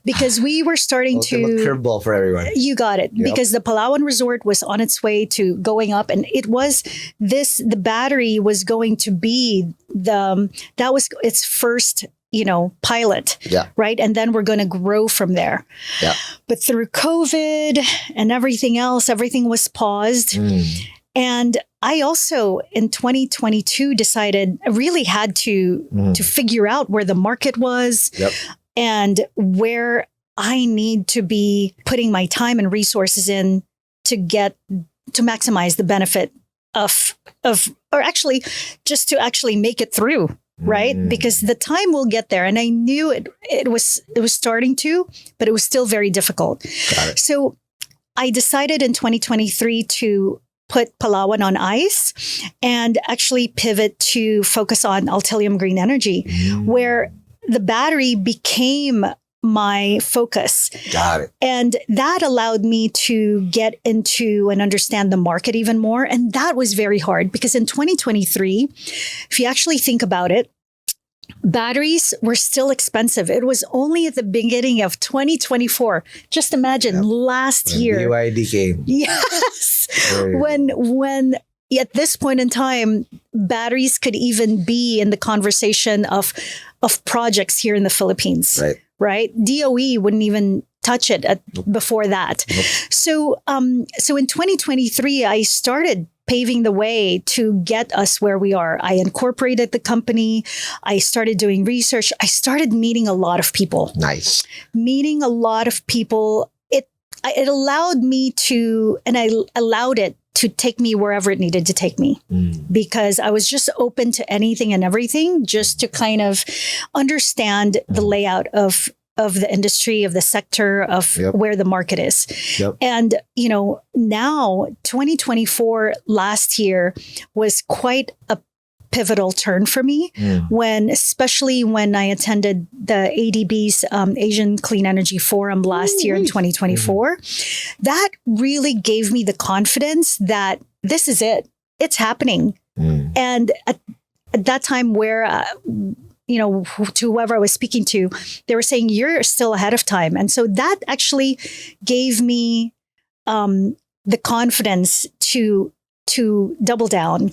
because we were starting Ultimate curveball for everyone. You got it. Yep. Because the Palawan resort was on its way to going up, and the battery was going to be that was its first, pilot. Yeah. Right. And then we're going to grow from there. Yeah. But through COVID and everything else, everything was paused. And I also in 2022 decided I really had to figure out where the market was and where I need to be putting my time and resources in to maximize the benefit or actually just to actually make it through right? Because the time will get there. And I knew it was starting to, but it was still very difficult. Got it. So I decided in 2023 to put Palawan on ice and actually pivot to focus on Altilium Green Energy, where the battery became my focus. Got it. And that allowed me to get into and understand the market even more. And that was very hard because in 2023, if you actually think about it, batteries were still expensive. It was only at the beginning of 2024. Just imagine last When year. BYD came. Yes. Very When at this point in time, batteries could even be in the conversation of projects here in the Philippines. Right? DOE wouldn't even touch it before that. So in 2023, I started paving the way to get us where we are. I incorporated the company. I started doing research. I started meeting a lot of people. Nice. Meeting a lot of people. It allowed me to, and I allowed it to take me wherever it needed to take me, because I was just open to anything and everything, just to kind of understand the layout of the industry, of the sector, of where the market is. And, now 2024 last year was quite a pivotal turn for me especially when I attended the ADB's Asian Clean Energy Forum last year in 2024. That really gave me the confidence that this is it. It's happening. And at that time where, to whoever I was speaking to, they were saying, you're still ahead of time. And so that actually gave me the confidence to double down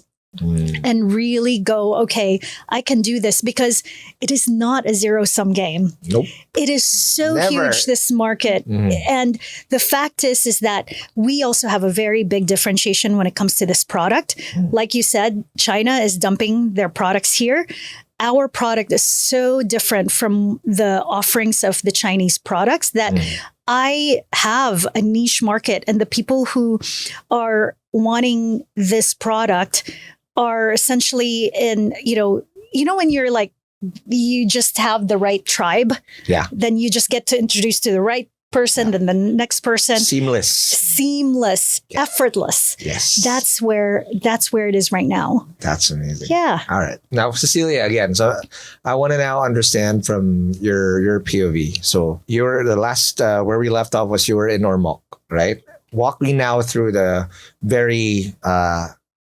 and really go, okay, I can do this, because it is not a zero-sum game. Nope. It is so huge, this market. And the fact is that we also have a very big differentiation when it comes to this product. Like you said, China is dumping their products here. Our product is so different from the offerings of the Chinese products that I have a niche market, and the people who are wanting this product are essentially in, when you're like, you just have the right tribe, then you just get to introduce to the right person, then the next person. Seamless, effortless. Yes. That's where it is right now. That's amazing. Yeah. All right. Now, Cecilia, again, so I want to now understand from your POV. So you were the last, where we left off was you were in Ormoc, right? Walk me now through the very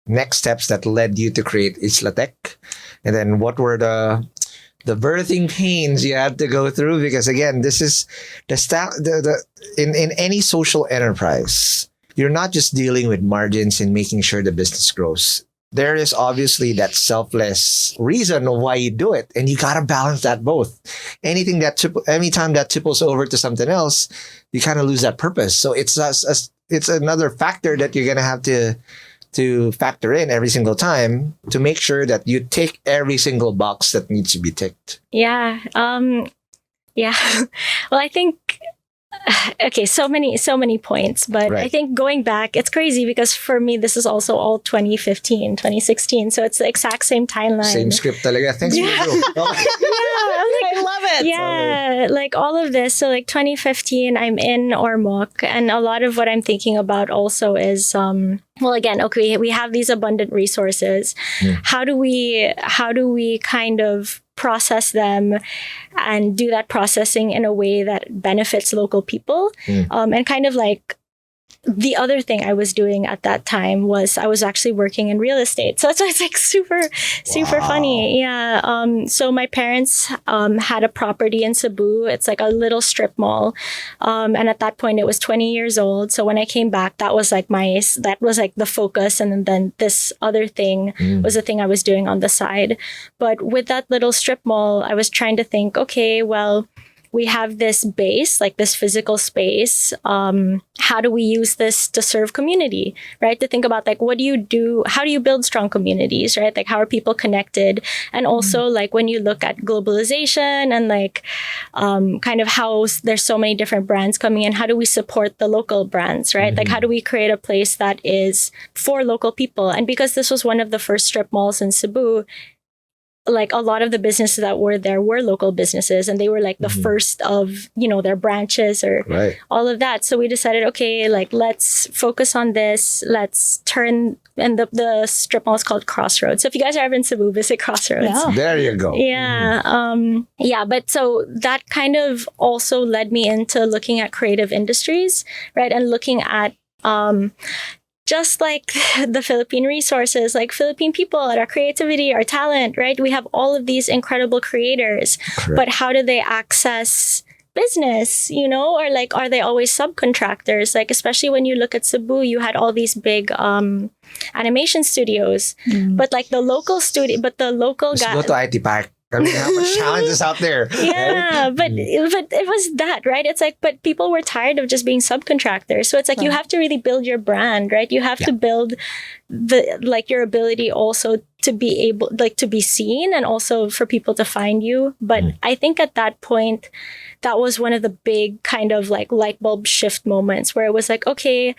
next steps that led you to create Isla-Tek. And then what were the birthing pains you had to go through? Because again, this is in any social enterprise, you're not just dealing with margins and making sure the business grows. There is obviously that selfless reason of why you do it, and you gotta balance that both. Anytime that tipples over to something else, you kind of lose that purpose. So it's another factor that you're gonna have to factor in every single time to make sure that you tick every single box that needs to be ticked. Yeah. Well, I think, okay, so many points, but I think going back, it's crazy because for me, this is also all 2015, 2016. So it's the exact same timeline. Same script talaga. Thanks, bro. I love it. Yeah, like all of this. So like 2015, I'm in Ormoc, and a lot of what I'm thinking about also is, well, again, okay, we have these abundant resources. How do we kind of process them and do that processing in a way that benefits local people? And kind of like the other thing I was doing at that time was I was actually working in real estate. So that's why it's like super funny. Yeah. So my parents had a property in Cebu. It's like a little strip mall. And at that point it was 20 years old. So when I came back, that was like the focus. And then this other thing was the thing I was doing on the side. But with that little strip mall, I was trying to think, okay, well, we have this base, like this physical space. How do we use this to serve community, right? To think about like, what do you do? How do you build strong communities, right? Like how are people connected? And also like when you look at globalization and like kind of how there's so many different brands coming in, how do we support the local brands, right? Like how do we create a place that is for local people? And because this was one of the first strip malls in Cebu, like a lot of the businesses that were there were local businesses, and they were like the first of, their branches or all of that. So we decided, okay, like let's focus on this. Let's turn, and the strip mall is called Crossroads. So if you guys are ever in Cebu, visit Crossroads. Yeah. There you go. Yeah. But so that kind of also led me into looking at creative industries, right? And looking at, just like the Philippine resources, like Philippine people, our creativity, our talent, right? We have all of these incredible creators, but how do they access business, or like, are they always subcontractors? Like, especially when you look at Cebu, you had all these big animation studios, but like the local Just guy. go to IT Park. I mean, how much challenges out there? Yeah, but it was that, right? It's like, but people were tired of just being subcontractors. So it's like, you have to really build your brand, right? You have to build your ability also to be able, like, to be seen, and also for people to find you. But I think at that point, that was one of the big kind of like light bulb shift moments where it was like, okay,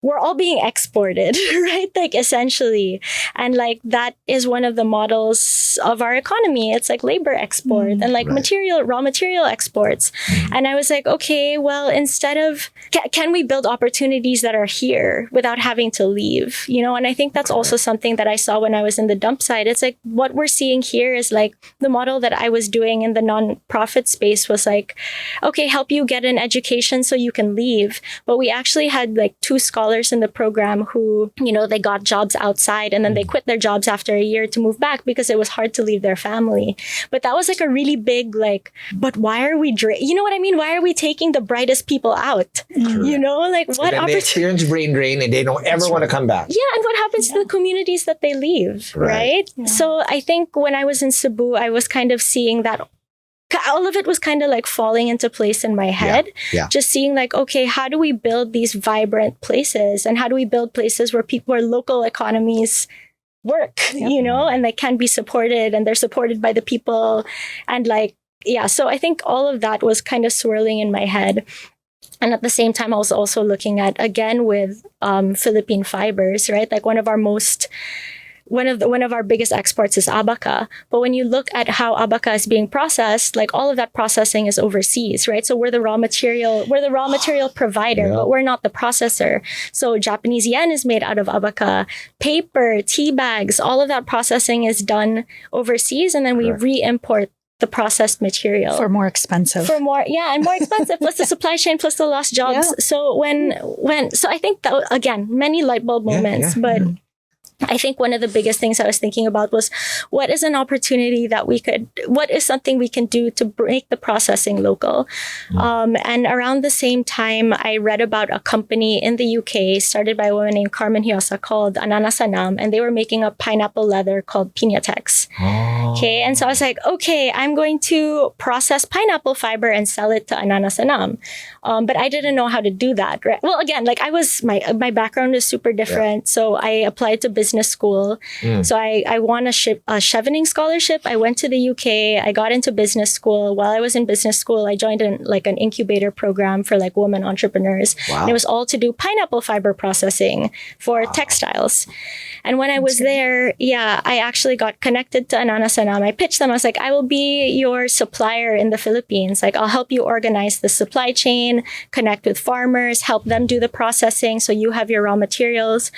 we're all being exported, right? Like, essentially. And like, that is one of the models of our economy. It's like labor export and like raw material exports. And I was like, okay, well, instead of, can we build opportunities that are here without having to leave? And I think that's also something that I saw when I was in the dump site. It's like, what we're seeing here is like the model that I was doing in the nonprofit space was like, okay, help you get an education so you can leave. But we actually had like 2 scholars in the program who, they got jobs outside, and then they quit their jobs after a year to move back because it was hard to leave their family. But that was like a really big, like, but why are we, you know what I mean? Why are we taking the brightest people out? Like, what opportunity? They experience brain drain and they don't ever want to come back. Yeah, and what happens to the communities that they leave, right? Yeah. So I think when I was in Cebu, I was kind of seeing that all of it was kind of like falling into place in my head. Just seeing like, okay, how do we build these vibrant places, and how do we build places where local economies work, and they can be supported, and they're supported by the people, and like, so I think all of that was kind of swirling in my head. And at the same time, I was also looking at, again, with Philippine fibers, right? Like one of our biggest exports is abaca. But when you look at how abaca is being processed, like all of that processing is overseas, right? So we're the raw material provider, but we're not the processor. So Japanese yen is made out of abaca, paper, tea bags, all of that processing is done overseas, and then we re-import the processed material for more expensive. And more expensive, plus the supply chain, plus the lost jobs. So so I think that, again, many light bulb moments, but I think one of the biggest things I was thinking about was, what is an opportunity what is something we can do to make the processing local? And around the same time, I read about a company in the UK started by a woman named Carmen Hiosa called Ananasanam, and they were making a pineapple leather called Piñatex. Okay, and so I was like, okay, I'm going to process pineapple fiber and sell it to Ananasanam. But I didn't know how to do that. Right? Well, again, like my background is super different. So I applied to business school. So I won a chevening scholarship. I went to the UK. I got into business school. While I was in business school, I joined an incubator program for like women entrepreneurs. And it was all to do pineapple fiber processing for textiles. And when I was there, I actually got connected to Ananasanam. I pitched them. I was like, I will be your supplier in the Philippines. Like, I'll help you organize the supply chain, connect with farmers, help them do the processing so you have your raw materials.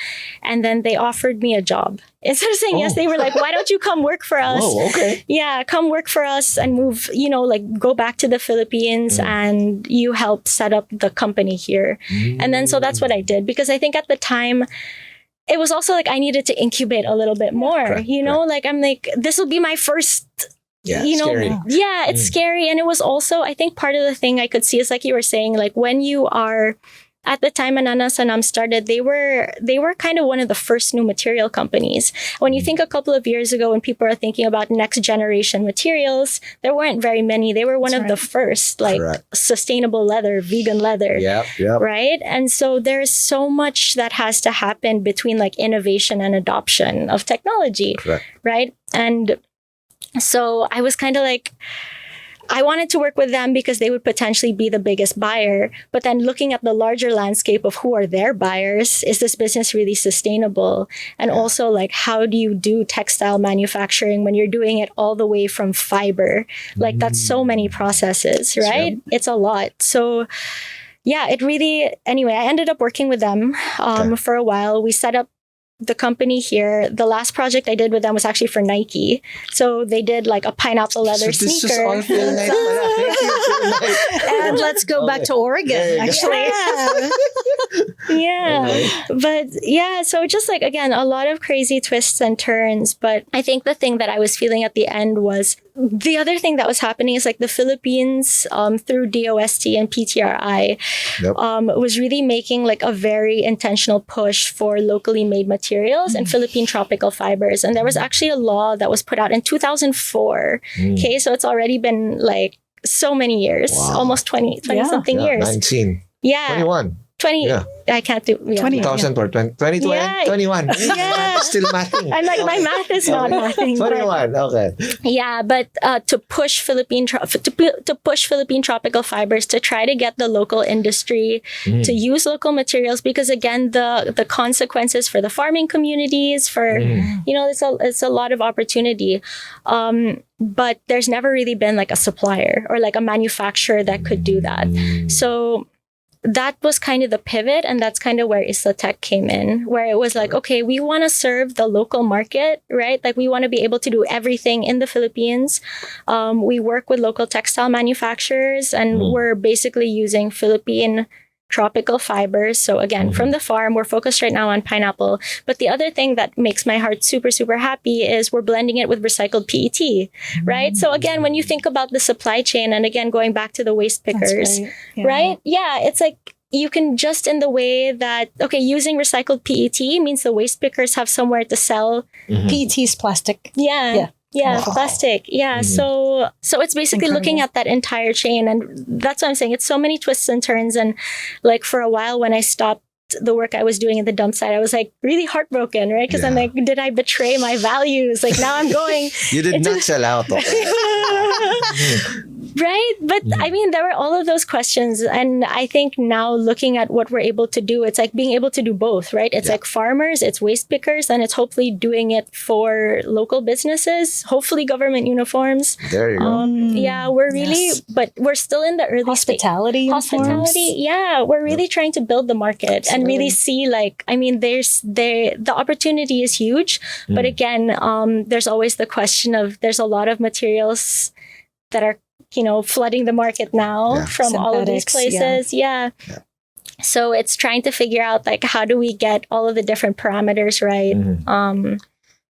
And then they offered me a job. Instead of saying yes, they were like, why don't you come work for us? Oh, okay. Yeah, come work for us and move, go back to the Philippines and you help set up the company here. And then so that's what I did, because I think at the time, it was also like I needed to incubate a little bit more, like I'm like, this will be my first, scary. It's scary. And it was also, I think part of the thing I could see is like you were saying, like when you are, at the time Ananasanam started, they were kind of one of the first new material companies. When you think a couple of years ago, when people are thinking about next generation materials, there weren't very many. They were one of the first, like sustainable leather, vegan leather, right? And so there's so much that has to happen between like innovation and adoption of technology, right? And so I was kind of like, I wanted to work with them because they would potentially be the biggest buyer. But then looking at the larger landscape of who are their buyers, is this business really sustainable? And also, like, how do you do textile manufacturing when you're doing it all the way from fiber? Like, that's so many processes, right? Yep. It's a lot. So yeah, it really, anyway, I ended up working with them for a while. We set up the company here. The last project I did with them was actually for Nike. So they did like a pineapple leather So this is sneaker. all Phil Knight pala. Thank you, Phil Knight. And let's go back to Oregon, actually. Yeah. Okay. But yeah, so just like, again, a lot of crazy twists and turns. But I think the thing that I was feeling at the end was the other thing that was happening is like the Philippines through DOST and PTRI Yep. was really making like a very intentional push for locally made materials and Philippine tropical fibers. And there was actually a law that was put out in 2004. Okay, so it's already been like so many years, Wow. almost 20 Yeah. something years. 19. Yeah. 21. 20. Yeah. I can't do 20. 2000 or 2020, Yeah. 21. Yeah. Still mathing. I'm like, my math is not mathing. but- 21. Okay. Yeah, but to push to push Philippine tropical fibers, to try to get the local industry to use local materials, because again, the consequences for the farming communities, for you know, it's a lot of opportunity. But there's never really been like a supplier or like a manufacturer that could do that. So that was kind of the pivot, and that's kind of where Isla-Tek came in, where it was like, okay, we want to serve the local market, right? Like, we want to be able to do everything in the Philippines. We work with local textile manufacturers, and we're basically using Philippine tropical fibers. So again, from the farm, we're focused right now on pineapple. But the other thing that makes my heart super, super happy is we're blending it with recycled PET, right? So again, when you think about the supply chain, and again, going back to the waste pickers, That's right. right? Yeah, it's like, you can just in the way that, okay, using recycled PET means the waste pickers have somewhere to sell. PET is plastic. Yeah. Yeah. Yeah, Wow. plastic. Yeah. So it's basically looking at that entire chain. And that's what I'm saying. It's so many twists and turns. And like, for a while when I stopped the work I was doing at the dump site, I was like really heartbroken, right? Because I'm Yeah. like, did I betray my values? Like, now I'm going, You did not sell out. Okay. right? But I mean, there were all of those questions. And I think now looking at what we're able to do, it's like being able to do both, right? It's like farmers, it's waste pickers, and it's hopefully doing it for local businesses, hopefully government uniforms. There you go. Yeah, we're really, Yes. but we're still in the early Hospitality uniforms. Hospitality, yeah, we're really trying to build the market and really see, like, I mean, the opportunity is huge, but again, there's always the question of, there's a lot of materials that are, you know, flooding the market now Yeah. from all of these Synthetics, places. Yeah. So it's trying to figure out, like, how do we get all of the different parameters right?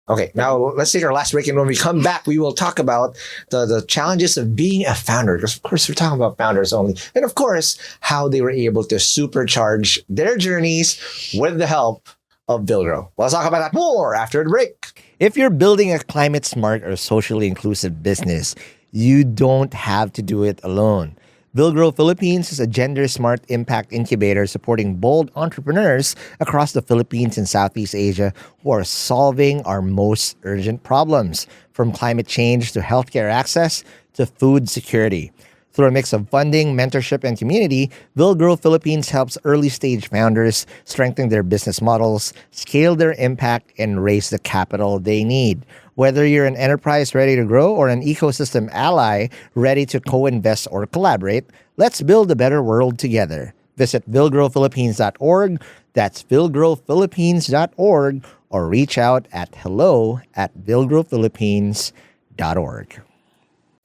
Okay, now let's take our last break, and when we come back, we will talk about the challenges of being a founder. Because of course, we're talking about founders only, and of course, how they were able to supercharge their journeys with the help of Villgro. Let's talk about that more after the break. If you're building a climate smart or socially inclusive business, you don't have to do it alone. Villgro Philippines is a gender-smart impact incubator supporting bold entrepreneurs across the Philippines and Southeast Asia who are solving our most urgent problems, from climate change to healthcare access to food security. Through a mix of funding, mentorship, and community, Villgro Philippines helps early-stage founders strengthen their business models, scale their impact, and raise the capital they need. Whether you're an enterprise ready to grow or an ecosystem ally ready to co-invest or collaborate, let's build a better world together. Visit villgrophilippines.org, that's villgrophilippines.org, or reach out at hello@villgrophilippines.org.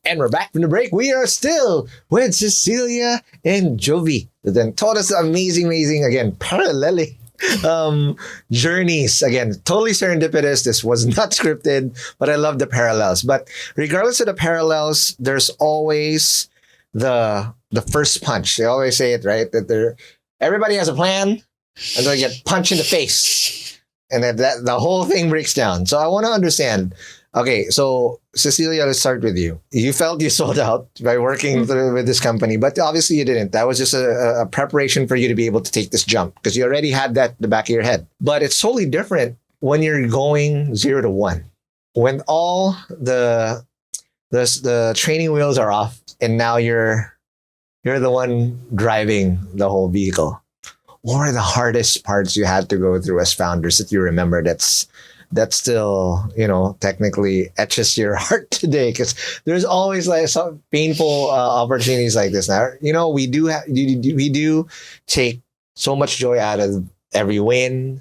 And we're back from the break. We are still with Cecilia and Jovy, that then taught us amazing, again, paralleling journeys. Again, totally serendipitous. This was not scripted, but I love the parallels. But regardless of the parallels, there's always the first punch. They always say it, right? That everybody has a plan, and they get punched in the face, and then the whole thing breaks down. So I want to understand. Okay, so Cecilia, let's start with you. You felt you sold out by working with this company, but obviously you didn't. That was just a preparation for you to be able to take this jump, because you already had that in the back of your head. But it's totally different when you're going 0 to 1. When all the the training wheels are off, and now you're the one driving the whole vehicle. What are the hardest parts you had to go through as founders that you remember that's still, technically etches your heart today? Because there's always like some painful opportunities like this. Now, we do take so much joy out of every win,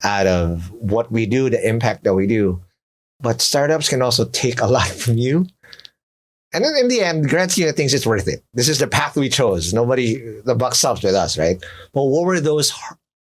out of what we do, the impact that we do. But startups can also take a lot from you. And then in the end, grand scheme of things, it's worth it. This is the path we chose. The buck stops with us, right? But what were those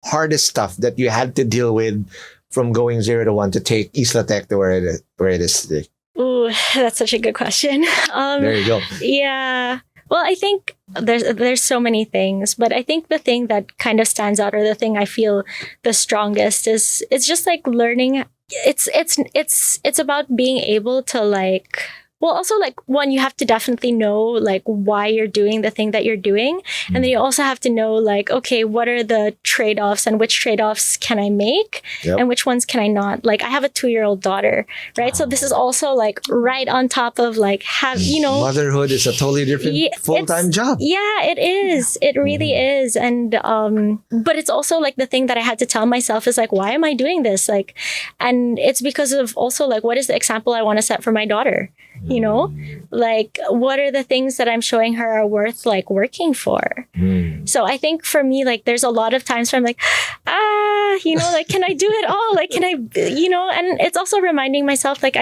hardest stuff that you had to deal with from going 0 to 1 to take Isla-Tek to where it is today? Ooh, that's such a good question. There you go. Yeah. Well, I think there's so many things, but I think the thing that kind of stands out, or the thing I feel the strongest, is it's just like learning. It's about being able to like. Well, also, like, one, you have to definitely know, like, why you're doing the thing that you're doing. And then you also have to know, like, okay, what are the trade-offs, and which trade-offs can I make? Yep. And which ones can I not? Like, I have a 2-year-old daughter, right? So this is also, like, right on top of, like, motherhood is a totally different full-time job. Yeah, it is. It really is. And, but it's also, like, the thing that I had to tell myself is, like, why am I doing this? Like, and it's because of also, like, what is the example I want to set for my daughter? Like, what are the things that I'm showing her are worth like working for? So I think for me, like, there's a lot of times where I'm like, like, can I do it all? Like, can I, and it's also reminding myself, like,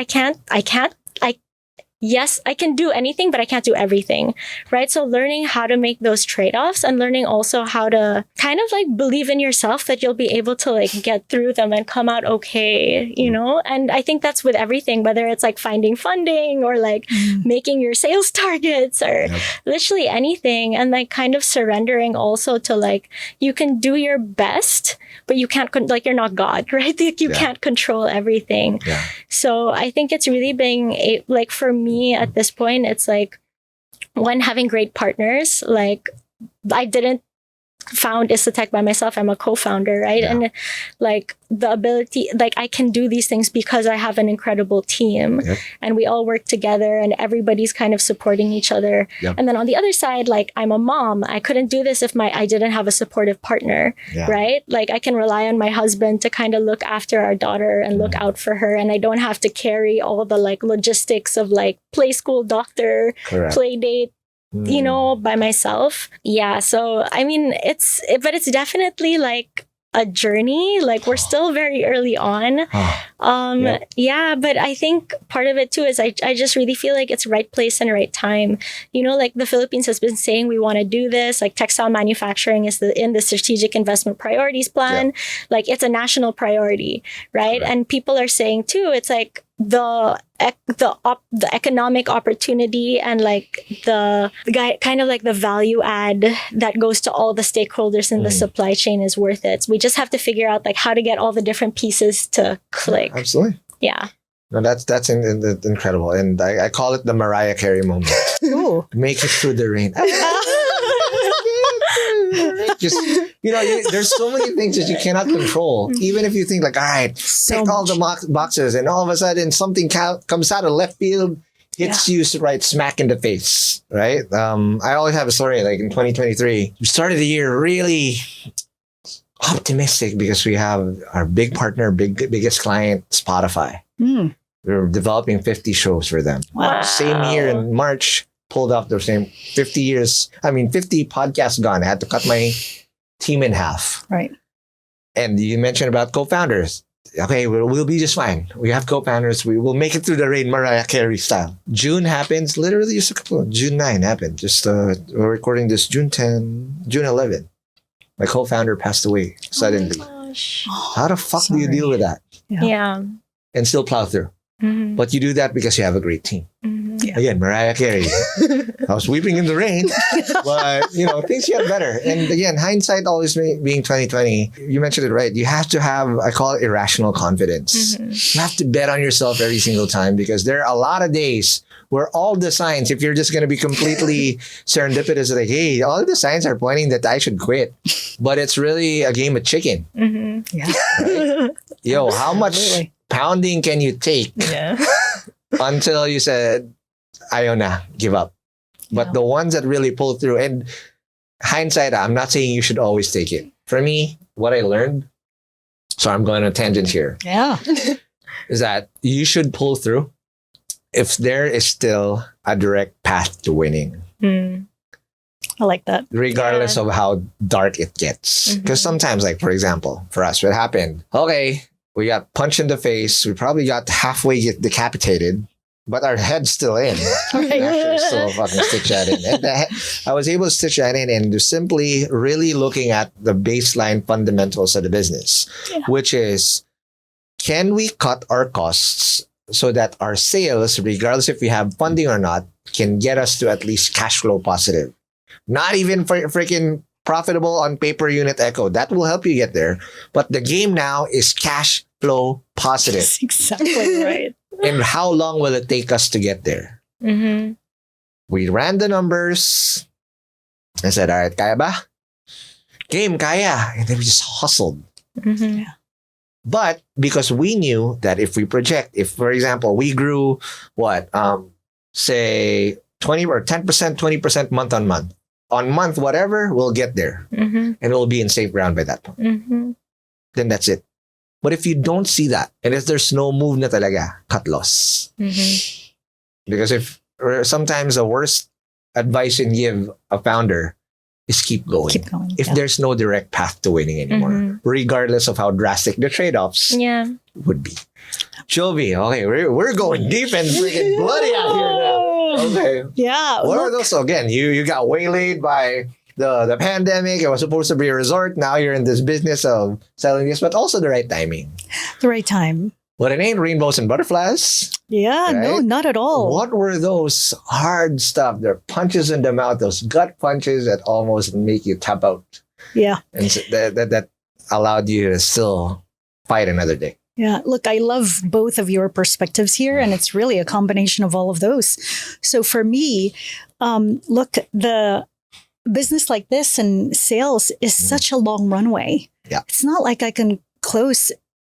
yes, I can do anything, but I can't do everything, right? So learning how to make those trade-offs, and learning also how to kind of like believe in yourself that you'll be able to like get through them and come out okay, And I think that's with everything, whether it's like finding funding or like making your sales targets or literally anything, and like kind of surrendering also to like, you can do your best, but you can't, like, you're not God, right? Like, you can't control everything. Yeah. So I think it's really being like, for me at this point, it's like, when having great partners, like, I didn't found Isla-Tek by myself. I'm a co-founder, right? Yeah. And like the ability, like, I can do these things because I have an incredible team, and we all work together, and everybody's kind of supporting each other. And then on the other side, like, I'm a mom. I couldn't do this if I didn't have a supportive partner, right? Like, I can rely on my husband to kind of look after our daughter and look out for her, and I don't have to carry all the like logistics of like play school, doctor, play date, by myself. Yeah. So, I mean, but it's definitely like a journey. Like, we're still very early on. Yeah, but I think part of it too is I just really feel like it's right place and right time. Like, the Philippines has been saying we want to do this. Like, textile manufacturing is in the strategic investment priorities plan. Like, it's a national priority, right? And people are saying too, it's like the economic opportunity and like the kind of like the value add that goes to all the stakeholders in the supply chain is worth it. So we just have to figure out like how to get all the different pieces to click. Absolutely. Yeah. No, that's incredible, and I call it the Mariah Carey moment. Ooh. Make it through the rain. Just there's so many things that you cannot control. Even if you think like, all right, tick all the boxes, and all of a sudden something comes out of left field, hits you right smack in the face. Right? I always have a story like in 2023. We started the year really optimistic because we have our big partner, biggest client, Spotify. We were developing 50 shows for them. Wow. Same year in March, pulled off the same 50 podcasts gone. I had to cut my team in half. Right. And you mentioned about co-founders. Okay, we'll be just fine. We have co-founders. We will make it through the rain, Mariah Carey style. June happens, literally just a couple. June 9 happened. Just we're recording this June 11. My co-founder passed away suddenly. Oh my gosh. How the fuck do you deal with that? Yeah. And still plow through. But you do that because you have a great team. Yeah. Again, Mariah Carey. I was weeping in the rain, but things get better. And again, hindsight always being 2020. You mentioned it right. You have to have, I call it irrational confidence. You have to bet on yourself every single time, because there are a lot of days where all the signs, if you're just going to be completely serendipitous, like, hey, all the signs are pointing that I should quit, but it's really a game of chicken. Yeah. Right? Yo, how much pounding can you take until you said, ayaw na, give up. But Yeah. the ones that really pull through, and hindsight, I'm not saying you should always take it. For me, what I learned, so I'm going on a tangent here, Yeah. is that you should pull through if there is still a direct path to winning, Mm. I like that. regardless of how dark it gets. Mhm. Because sometimes, like, for example, for us, what happened? Okay, we got punched in the face. We probably got halfway get decapitated, but our head's still in. Actually, still fucking stitch that in. And I was able to stitch that in and just simply really looking at the baseline fundamentals of the business, Yeah. which is, can we cut our costs so that our sales, regardless if we have funding or not, can get us to at least cash flow positive? Not even freaking profitable on paper unit echo. That will help you get there. But the game now is cash flow positive. That's exactly right. And how long will it take us to get there? Mhm. We ran the numbers. I said, all right, kaya ba? Game, kaya. And then we just hustled. Mhm. But because we knew that if we project, if, for example, we grew what, say 20 or 10%, 20% month on month. On month, whatever, we'll get there. Mhm. And we'll be in safe ground by that point. Mhm. Then that's it. But if you don't see that, and if there's no move na talaga, cut loss. Mhm. Because if, or sometimes the worst advice you can give a founder is keep going. Keep going. If Yeah. there's no direct path to winning anymore, Mhm. regardless of how drastic the trade-offs Yeah. would be. Jovy, okay, we're going deep and freaking bloody out here now. Okay. Yeah. What are look, those? So again, you got waylaid by the pandemic. It was supposed to be a resort. Now you're in this business of selling this, but also the right timing. the right time. But it ain't rainbows and butterflies. Yeah. No, Right? not at all. What were those hard stuff? They're punches in the mouth, those gut punches that almost make you tap out. Yeah. And so that allowed you to still fight another day. Yeah. Look, I love both of your perspectives here, and it's really a combination of all of those. So for me, look, the business like this and sales is such a long runway. Yeah. It's not like I can close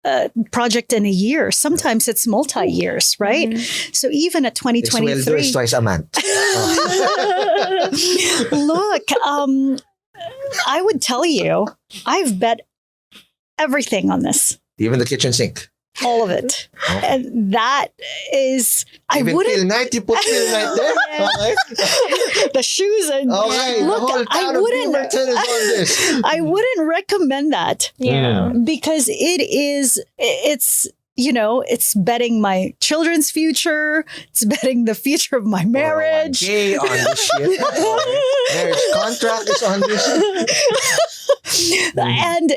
a project in a year. Sometimes it's multi-years, right? Mhm. So even at Sweldo is 2023, twice a month. look, I would tell you, I've bet everything on this, Even the kitchen sink. all of it. Oh. And that is, I Even wouldn't, till night, you put till night there. Okay. the shoes and Okay, look, the whole I town of wouldn't, Beaverton is on this. I wouldn't recommend that Yeah. because it's, it's betting my children's future. It's betting the future of my marriage. 401k on this shit. Okay. Marriage contract is on this. And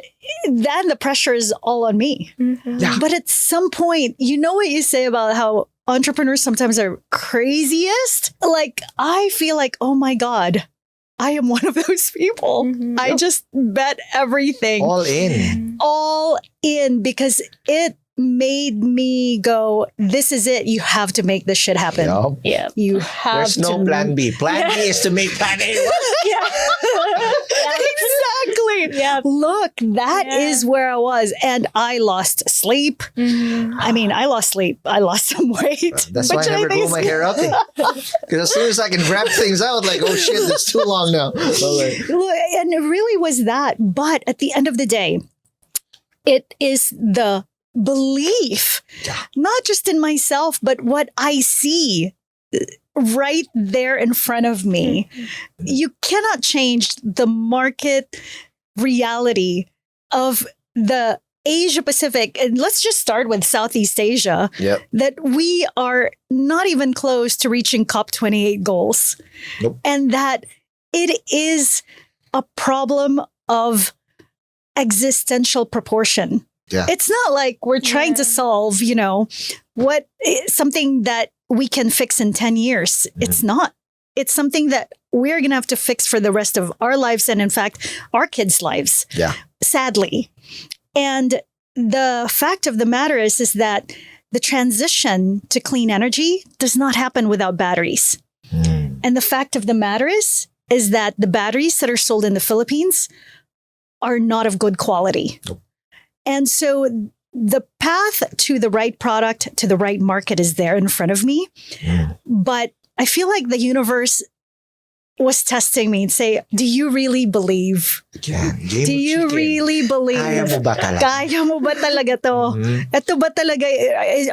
then the pressure is all on me. Mhm. Yeah. But at some point, you know what you say about how entrepreneurs sometimes are craziest? Like, I feel like, oh my God, I am one of those people. Mhm. I just bet everything All in. all in because it made me go, this is it. You have to make this shit happen. Yup. Yeah. You have There's no to. plan B. Plan B is to make plan A work. Yeah. Exactly. Yeah. Look, that is Yeah. where I was. And I lost sleep. Mhm. I mean, I lost sleep. I lost some weight. That's why which I never think grow is- my hair out. Because as soon as I can grab things out, like, oh shit, it's too long now. Okay. Look, and it really was that. But at the end of the day, it is the belief, Yeah. not just in myself, but what I see right there in front of me. You cannot change the market reality of the Asia Pacific. And let's just start with Southeast Asia, Yep. that we are not even close to reaching COP28 goals. Nope. And that it is a problem of existential proportion. Yeah. It's not like we're trying to Yeah. solve, something that we can fix in 10 years. It's not. It's something that we're going to have to fix for the rest of our lives and, in fact, our kids' lives, Yeah. sadly. And the fact of the matter is that the transition to clean energy does not happen without batteries. Mm. And the fact of the matter is that the batteries that are sold in the Philippines are not of good quality. Nope. And so the path to the right product, to the right market is there in front of me. Mm. But I feel like the universe was testing me and say, do you really believe? Yan, game Do of you chicken. really believe? Kaya mo ba talaga? Kaya mo ba talaga to? Mhm. Ito ba talaga?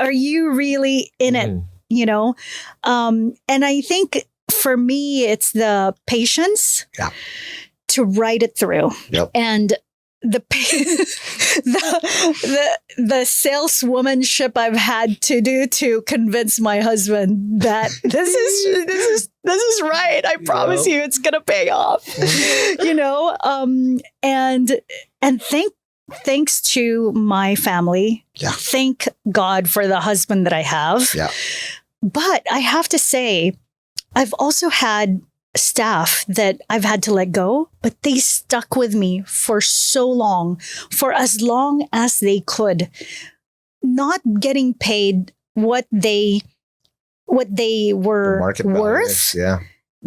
Are you really in it? Mhm. You know? And I think for me, it's the patience Yeah. to ride it through. Yep. And the the saleswomanship I've had to do to convince my husband that this is right. I promise you, it's gonna pay off. You know, and thanks to my family. Yeah. Thank God for the husband that I have. Yeah. But I have to say, I've also had staff that I've had to let go, but they stuck with me for so long, for as long as they could, not getting paid what they The were market value worth is, yeah.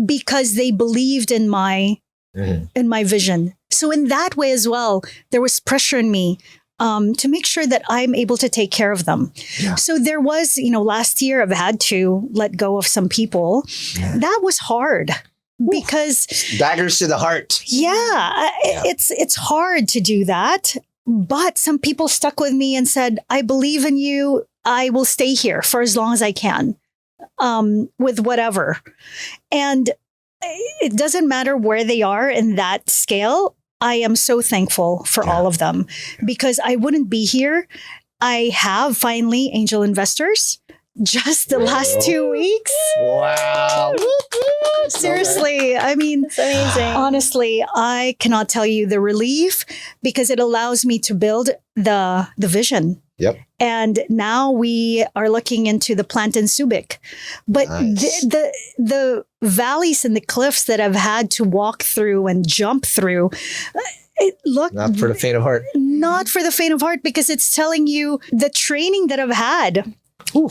because they believed in my Mhm. vision. So in that way as well, there was pressure in me to make sure that I'm able to take care of them. Yeah. So there was, last year I've had to let go of some people. Yeah. That was hard because Daggers to the heart. it's hard to do that. But some people stuck with me and said, I believe in you. I will stay here for as long as I can, with whatever. And it doesn't matter where they are in that scale. I am so thankful for all of them because I wouldn't be here. I have finally angel investors just the last 2 weeks. Wow. Seriously. I mean, It's amazing. honestly, I cannot tell you the relief because it allows me to build the vision. Yep. And now we are looking into the plant in Subic. But Nice. the valleys and the cliffs that I've had to walk through and jump through, Not for the faint of heart. not for the faint of heart, because it's telling you the training that I've had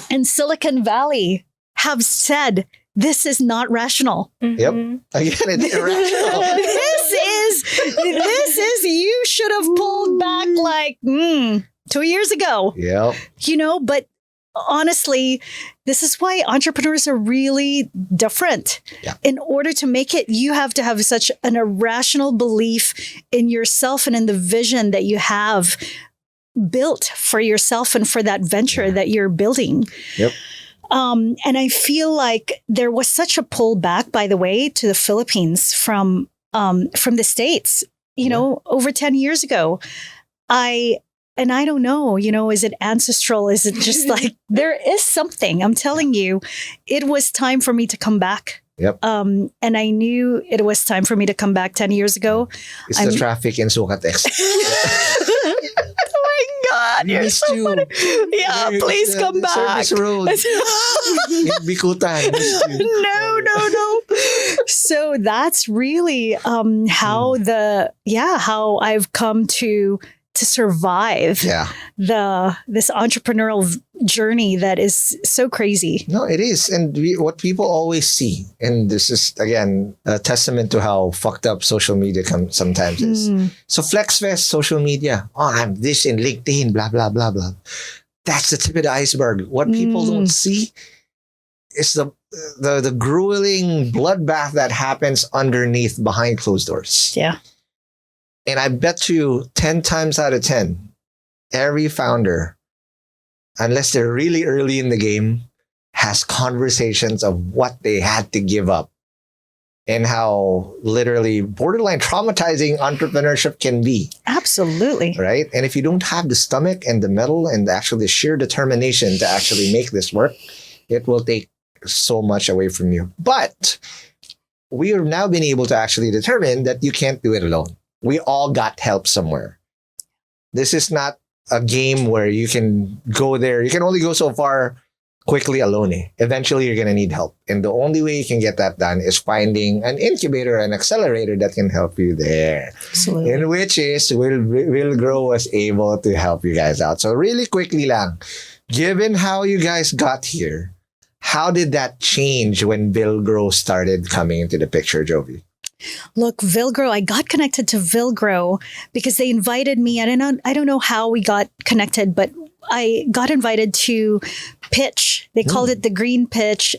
in Silicon Valley have said this is not rational. Yep. Again, it's irrational. This is you should have pulled back like 2 years ago. Yep. But honestly, this is why entrepreneurs are really different. Yeah. In order to make it, you have to have such an irrational belief in yourself and in the vision that you have built for yourself and for that venture that you're building. Yep. And I feel like there was such a pullback, by the way, to the Philippines from the States, over 10 years ago. And I don't know, is it ancestral? Is it just like, there is something, I'm telling you, it was time for me to come back. Yep. And I knew it was time for me to come back 10 years ago. It's the traffic in Sukatex. Oh my God, you're Missed so you. funny. Yeah, please come back. Service road. In Bikutan. Missed you. No. So that's really how how I've come to survive Yeah. this entrepreneurial journey that is so crazy. No, it is. And what people always see, and this is, again, a testament to how fucked up social media sometimes is. So FlexFest, social media. Oh, I'm this in LinkedIn, blah, blah, blah, blah. That's the tip of the iceberg. What people don't see is the grueling bloodbath that happens underneath behind closed doors. Yeah. And I bet you 10 times out of 10, every founder, unless they're really early in the game, has conversations of what they had to give up and how literally borderline traumatizing entrepreneurship can be. Absolutely. Right? And if you don't have the stomach and the mettle and actually the sheer determination to actually make this work, it will take so much away from you. But we have now been able to actually determine that you can't do it alone. We all got help somewhere. This is not a game where you can go there. You can only go so far quickly alone. Eventually, you're going to need help. And the only way you can get that done is finding an incubator, an accelerator that can help you there. Absolutely. In which is, Villgro was able to help you guys out. So really quickly lang, given how you guys got here, how did that change when Villgro started coming into the picture, Jovy? Look, Villgro, I got connected to Villgro because they invited me. I don't know how we got connected, but I got invited to pitch. They called it the green pitch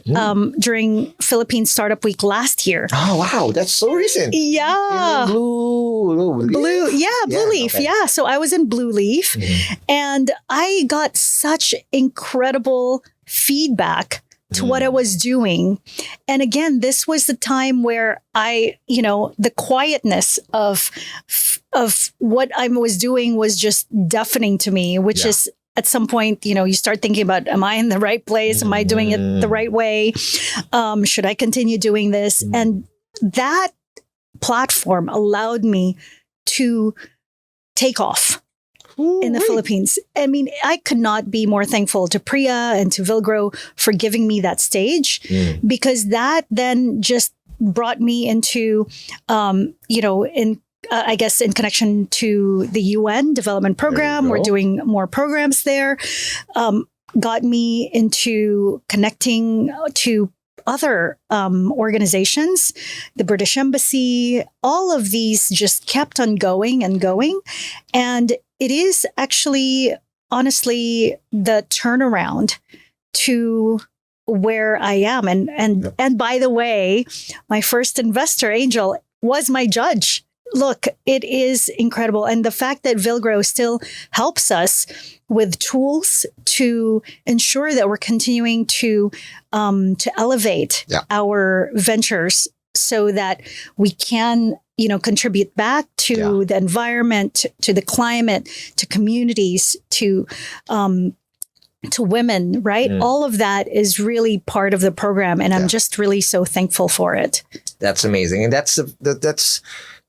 during Philippine Startup Week last year. Oh, wow. That's so recent. Yeah. Blue Leaf. Okay. Yeah. So I was in Blue Leaf and I got such incredible feedback to what I was doing. And again, this was the time where the quietness of what I was doing was just deafening to me, which is at some point, you start thinking about, am I in the right place? Am I doing it the right way? Should I continue doing this? And that platform allowed me to take off in the Philippines. I mean, I could not be more thankful to Priya and to Villgro for giving me that stage, because that then just brought me into, I guess in connection to the UN development program. We're doing more programs there. Got me into connecting to other organizations, the British Embassy. All of these just kept on going and going. And it is actually, honestly, the turnaround to where I am. And by the way, my first investor, Angel, was my judge. Look, it is incredible. And the fact that Villgro still helps us with tools to ensure that we're continuing to elevate our ventures so that we can, contribute back to the environment, to the climate, to communities, to women, right? All of that is really part of the program. And I'm just really so thankful for it. That's amazing. And that's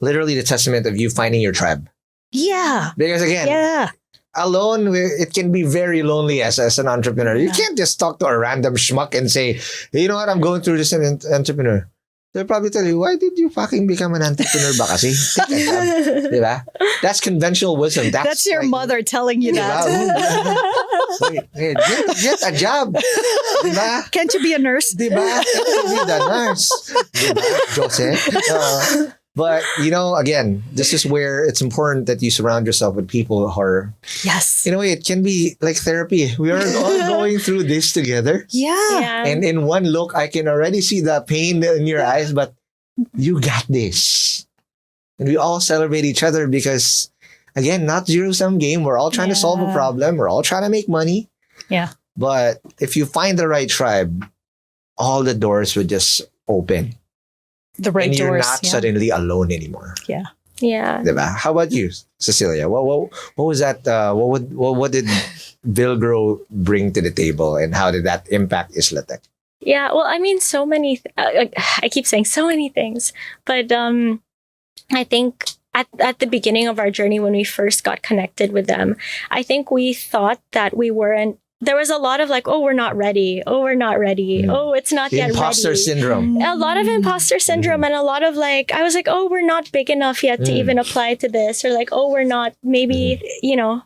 literally the testament of you finding your tribe. Yeah. Because again, alone, it can be very lonely as an entrepreneur. You can't just talk to a random schmuck and say, hey, you know what, I'm going through this as an entrepreneur. They'll probably tell you, why did you fucking become an entrepreneur ba kasi? Diba? That's conventional wisdom. That's your mother telling you that. Get a job. Diba? Can't you be a nurse? Diba? Can't you be the nurse? Diba? Jose? But, again, this is where it's important that you surround yourself with people who are... Yes. In a way, it can be like therapy. We are all going through this together. Yeah. And in one look, I can already see the pain in your eyes, but you got this. And we all celebrate each other because, again, not zero-sum game. We're all trying to solve a problem. We're all trying to make money. Yeah. But if you find the right tribe, all the doors would just open. The right and you're doors, not suddenly alone anymore. Yeah. Yeah. Diba? How about you, Cecilia? What was that? What did Villgro bring to the table, and how did that impact Isla-Tek? Yeah. Well, I mean, so many. I keep saying so many things, but I think at the beginning of our journey, when we first got connected with them, I think we thought that we weren't. There was a lot of like, oh, we're not ready. Oh, we're not ready. Oh, it's not yet ready. Imposter syndrome. A lot of imposter syndrome and a lot of like, I was like, oh, we're not big enough yet to even apply to this. Or like, oh, we're not, maybe,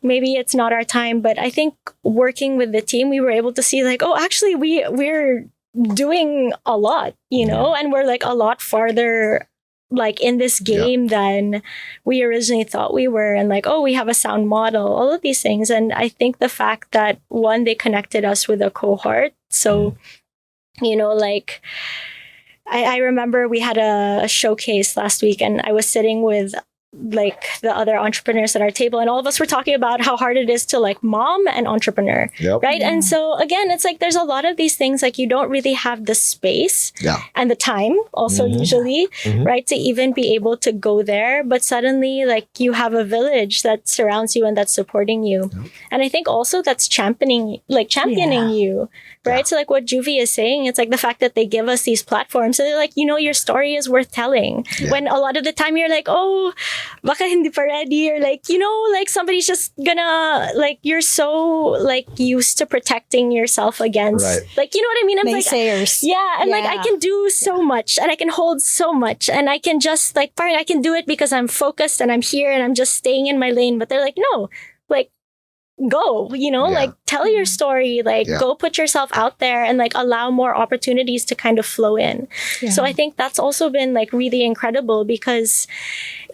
maybe it's not our time. But I think working with the team, we were able to see like, oh, actually, we're doing a lot, and we're like a lot farther like in this game than we originally thought we were, and like, oh, we have a sound model, all of these things. And I think the fact that one, they connected us with a cohort. So, like I remember we had a showcase last week and I was sitting with like the other entrepreneurs at our table, and all of us were talking about how hard it is to like mom and entrepreneur, right? And so again, it's like there's a lot of these things like you don't really have the space and the time also usually, right, to even be able to go there. But suddenly like you have a village that surrounds you and that's supporting you, and I think also that's championing you, right? So like what Juvie is saying, it's like the fact that they give us these platforms, so they're like, your story is worth telling. When a lot of the time you're like, oh, baka hindi pa ready, or like, like somebody's just gonna, like, you're so like used to protecting yourself against, like, you know what I mean? I'm naysayers. Like, like I can do so much and I can hold so much and I can just like, fine, I can do it because I'm focused and I'm here and I'm just staying in my lane. But they're like, no, like, go, like tell your story, like go put yourself out there and like allow more opportunities to kind of flow in. So I think that's also been like really incredible because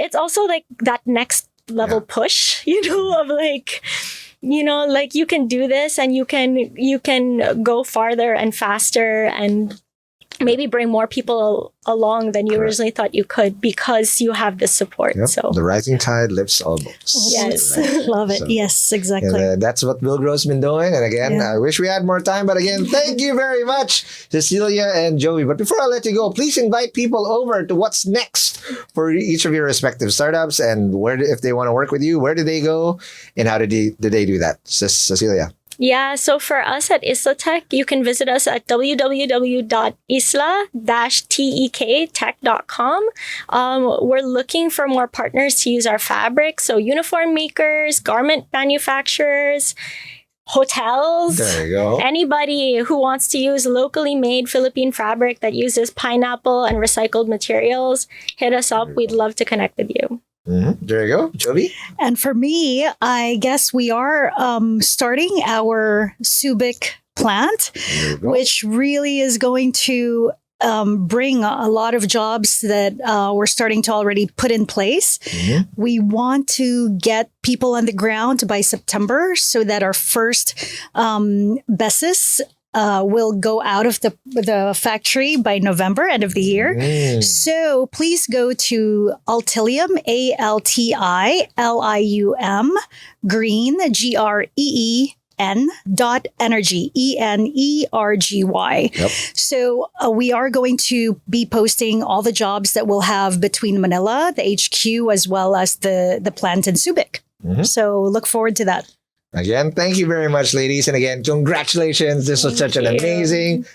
it's also like that next level push, of like, like you can do this and you can go farther and faster and maybe bring more people along than you originally thought you could because you have this support. Yep. So the rising tide lifts all boats. yes. Love it. So- Yes, exactly. And that's what Villgro's been doing. And again, I wish we had more time. But again, thank you very much, Cecilia and Jovy. But before I let you go, please invite people over to what's next for each of your respective startups and if they want to work with you, where do they go and how did they do that? Cecilia. Yeah, so for us at Isla-Tek, you can visit us at www.isla-tektech.com. We're looking for more partners to use our fabric. So uniform makers, garment manufacturers, hotels. There you go. Anybody who wants to use locally made Philippine fabric that uses pineapple and recycled materials, hit us up. We'd love to connect with you. Mm-hmm. There you go. Jovy? And for me, I guess we are starting our Subic plant, There you go. which really is going to bring a lot of jobs that we're starting to already put in place. Mhm. We want to get people on the ground by September so that our first buses will go out of the factory by November, end of the year. Mm. So please go to Altilium, ALTILIUM, green, GREEN.energy, ENERGY. Yep. So we are going to be posting all the jobs that we'll have between Manila, the HQ, as well as the plant in Subic. Mhm. So look forward to that. Again, thank you very much, ladies. And again, congratulations. This was such an amazing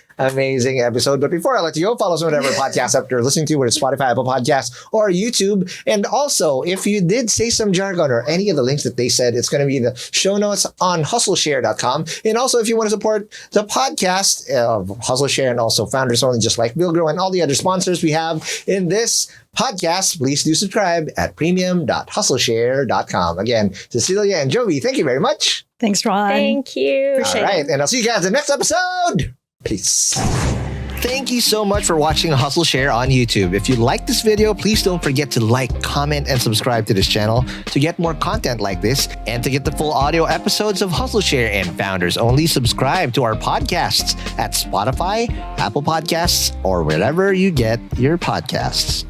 episode. But before I let you go, follow us on whatever podcast app you're listening to, whether it's Spotify, Apple Podcasts, or YouTube. And also, if you did say some jargon or any of the links that they said, it's going to be the show notes on hustleshare.com. And also, if you want to support the podcast of Hustleshare and also Founders Only, just like Villgro and all the other sponsors we have in this podcast, please do subscribe at premium.hustleshare.com. Again, Cecilia and Jovy, thank you very much. Thanks, Ron. Thank you. Appreciate All right, and I'll see you guys in the next episode. Peace. Thank you so much for watching Hustle Share on YouTube. If you like this video, please don't forget to like, comment, and subscribe to this channel to get more content like this. And to get the full audio episodes of Hustle Share and Founders Only, subscribe to our podcasts at Spotify, Apple Podcasts, or wherever you get your podcasts.